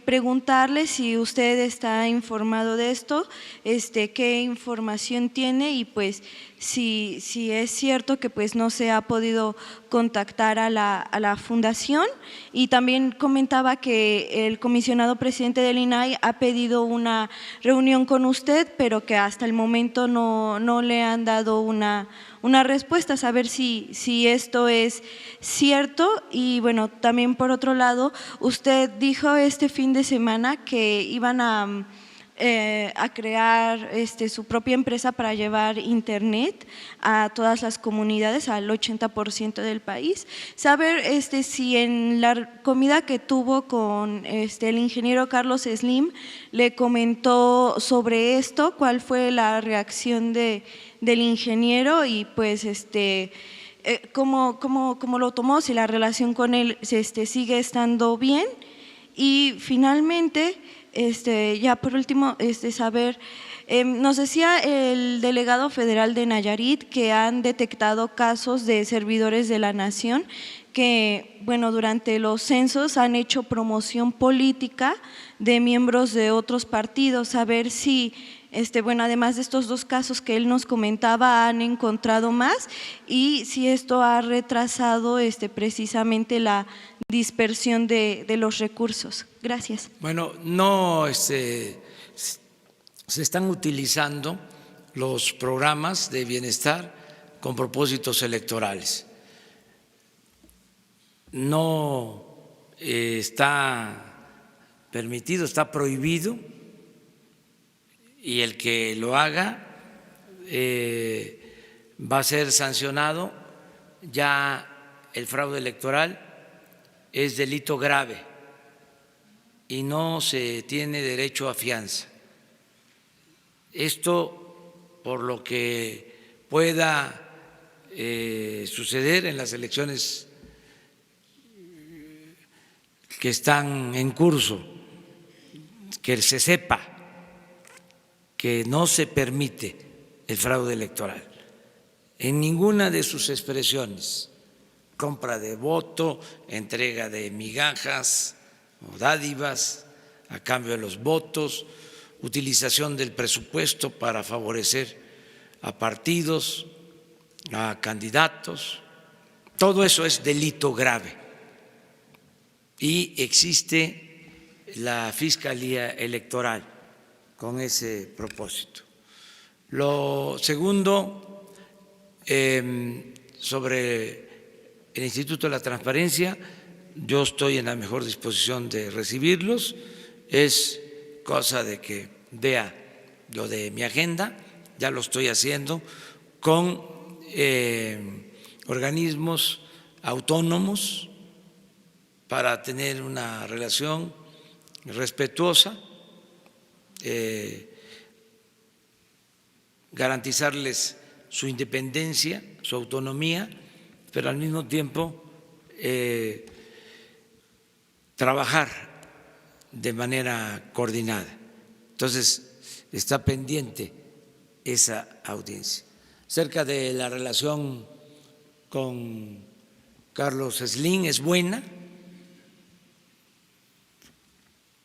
Preguntarle si usted está informado de esto, qué información tiene y pues si es cierto que pues no se ha podido contactar a la fundación. Y también comentaba que el comisionado presidente del INAI ha pedido una reunión con usted, pero que hasta el momento no le han dado una respuesta, saber si esto es cierto. Y bueno, también por otro lado, usted dijo este fin de semana que iban a a crear su propia empresa para llevar internet a todas las comunidades, al 80% del país. Saber si en la comida que tuvo con el ingeniero Carlos Slim le comentó sobre esto, cuál fue la reacción del ingeniero y pues cómo lo tomó, si la relación con él sigue estando bien. Y finalmente, ya por último, saber, nos decía el delegado federal de Nayarit que han detectado casos de servidores de la nación que, bueno, durante los censos han hecho promoción política de miembros de otros partidos, saber si, bueno, además de estos 2 casos que él nos comentaba, han encontrado más y si esto ha retrasado precisamente la dispersión de los recursos. Gracias. Bueno, no se están utilizando los programas de bienestar con propósitos electorales. No está permitido, está prohibido, y el que lo haga va a ser sancionado. Ya el fraude electoral es delito grave y no se tiene derecho a fianza. Esto por lo que pueda suceder en las elecciones que están en curso, que se sepa que no se permite el fraude electoral en ninguna de sus expresiones: compra de voto, entrega de migajas o dádivas a cambio de los votos, utilización del presupuesto para favorecer a partidos, a candidatos. Todo eso es delito grave y existe la Fiscalía Electoral con ese propósito. Lo segundo, sobre el Instituto de la Transparencia, yo estoy en la mejor disposición de recibirlos. Es cosa de que vea lo de mi agenda, ya lo estoy haciendo con organismos autónomos para tener una relación respetuosa, garantizarles su independencia, su autonomía, pero al mismo tiempo trabajar de manera coordinada. Entonces, está pendiente esa audiencia. Cerca de la relación con Carlos Slim, es buena,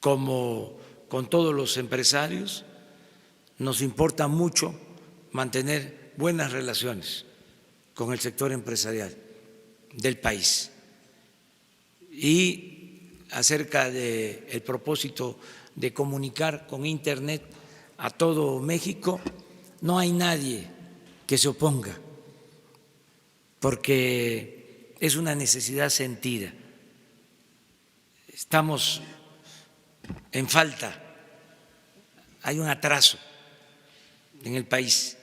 como con todos los empresarios. Nos importa mucho mantener buenas relaciones con el sector empresarial del país. Y acerca del propósito de comunicar con Internet a todo México, no hay nadie que se oponga, porque es una necesidad sentida. Estamos en falta, hay un atraso en el país.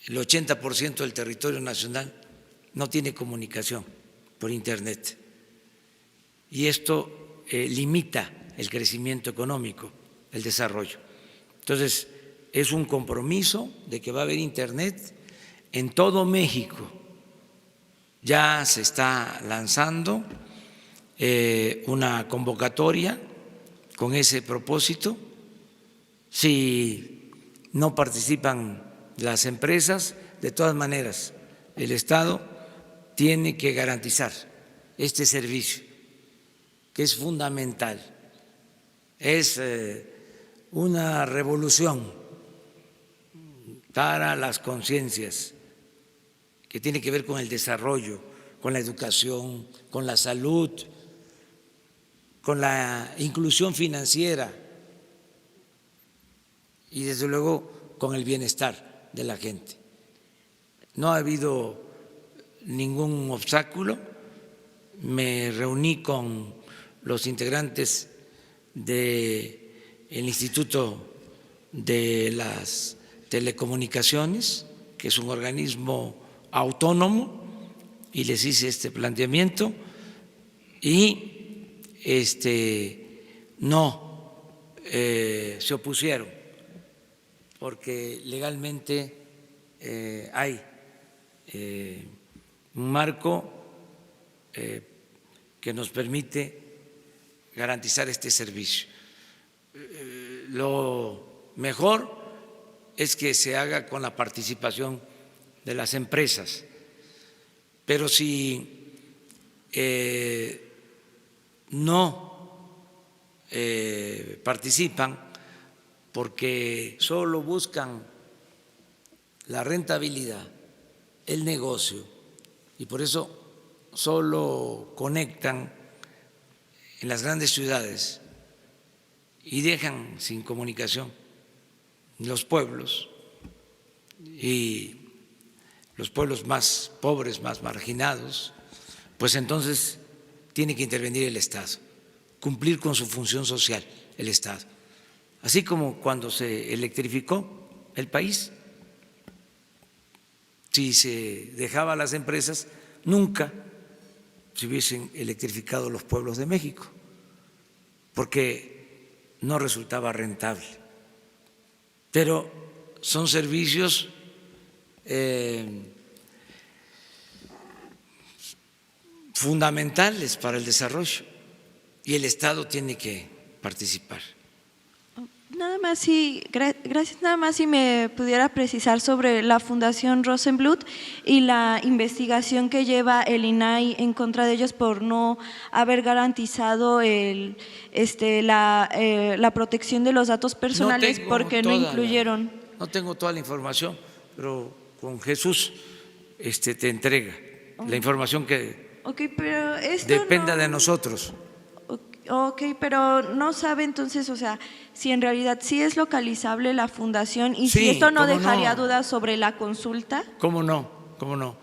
El 80% del territorio nacional no tiene comunicación por Internet y esto limita el crecimiento económico, el desarrollo. Entonces, es un compromiso de que va a haber Internet en todo México. Ya se está lanzando una convocatoria con ese propósito. Si no participan las empresas, de todas maneras, el Estado tiene que garantizar este servicio, que es fundamental. Es una revolución para las conciencias, que tiene que ver con el desarrollo, con la educación, con la salud, con la inclusión financiera y desde luego con el bienestar de la gente. No ha habido ningún obstáculo. Me reuní con los integrantes del Instituto de las Telecomunicaciones, que es un organismo autónomo, y les hice este planteamiento y no se opusieron, porque legalmente hay un marco que nos permite garantizar este servicio. Lo mejor es que se haga con la participación de las empresas, pero si no participan porque solo buscan la rentabilidad, el negocio, y por eso solo conectan en las grandes ciudades y dejan sin comunicación los pueblos, y los pueblos más pobres, más marginados, pues entonces tiene que intervenir el Estado, cumplir con su función social el Estado. Así como cuando se electrificó el país, si se dejaba a las empresas, nunca se hubiesen electrificado los pueblos de México, porque no resultaba rentable. Pero son servicios fundamentales para el desarrollo y el Estado tiene que participar. Nada más gracias, nada más si me pudiera precisar sobre la Fundación Rosenbluth y la investigación que lleva el INAI en contra de ellos por no haber garantizado la protección de los datos personales porque no incluyeron. No tengo toda la información, pero con Jesús te entrega la información que pero esto dependa de nosotros. Ok, pero no sabe entonces, o sea, si en realidad sí es localizable la fundación y si esto no dejaría dudas sobre la consulta. ¿Cómo no? ¿Cómo no?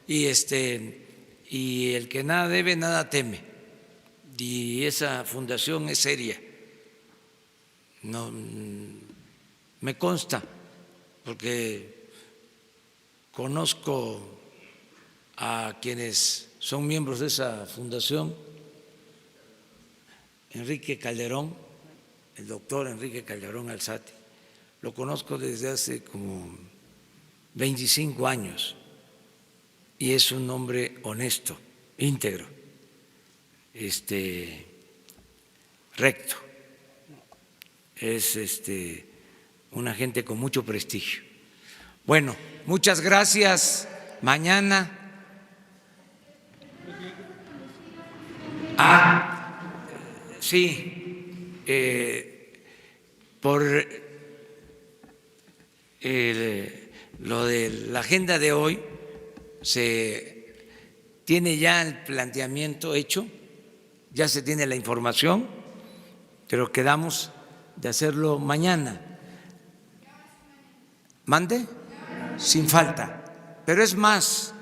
Y y el que nada debe, nada teme. Y esa fundación es seria. No me consta, porque conozco a quienes son miembros de esa fundación. Enrique Calderón, el doctor Enrique Calderón Alzate, lo conozco desde hace como 25 años y es un hombre honesto, íntegro, recto, es una gente con mucho prestigio. Bueno, muchas gracias. Mañana. Sí, por lo de la agenda de hoy, se tiene ya el planteamiento hecho, ya se tiene la información, pero quedamos de hacerlo mañana. ¿Mande? Sin falta. Pero es más,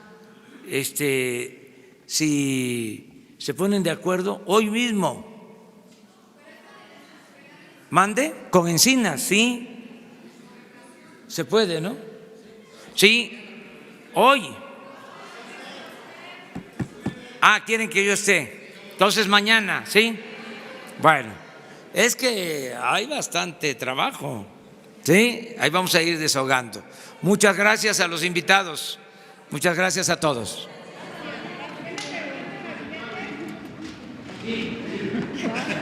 si se ponen de acuerdo, hoy mismo. ¿Mande? Con Encinas, sí. Se puede, ¿no? Sí, hoy. Quieren que yo esté. Entonces mañana, ¿sí? Bueno, es que hay bastante trabajo, ¿sí? Ahí vamos a ir desahogando. Muchas gracias a los invitados. Muchas gracias a todos. Sí.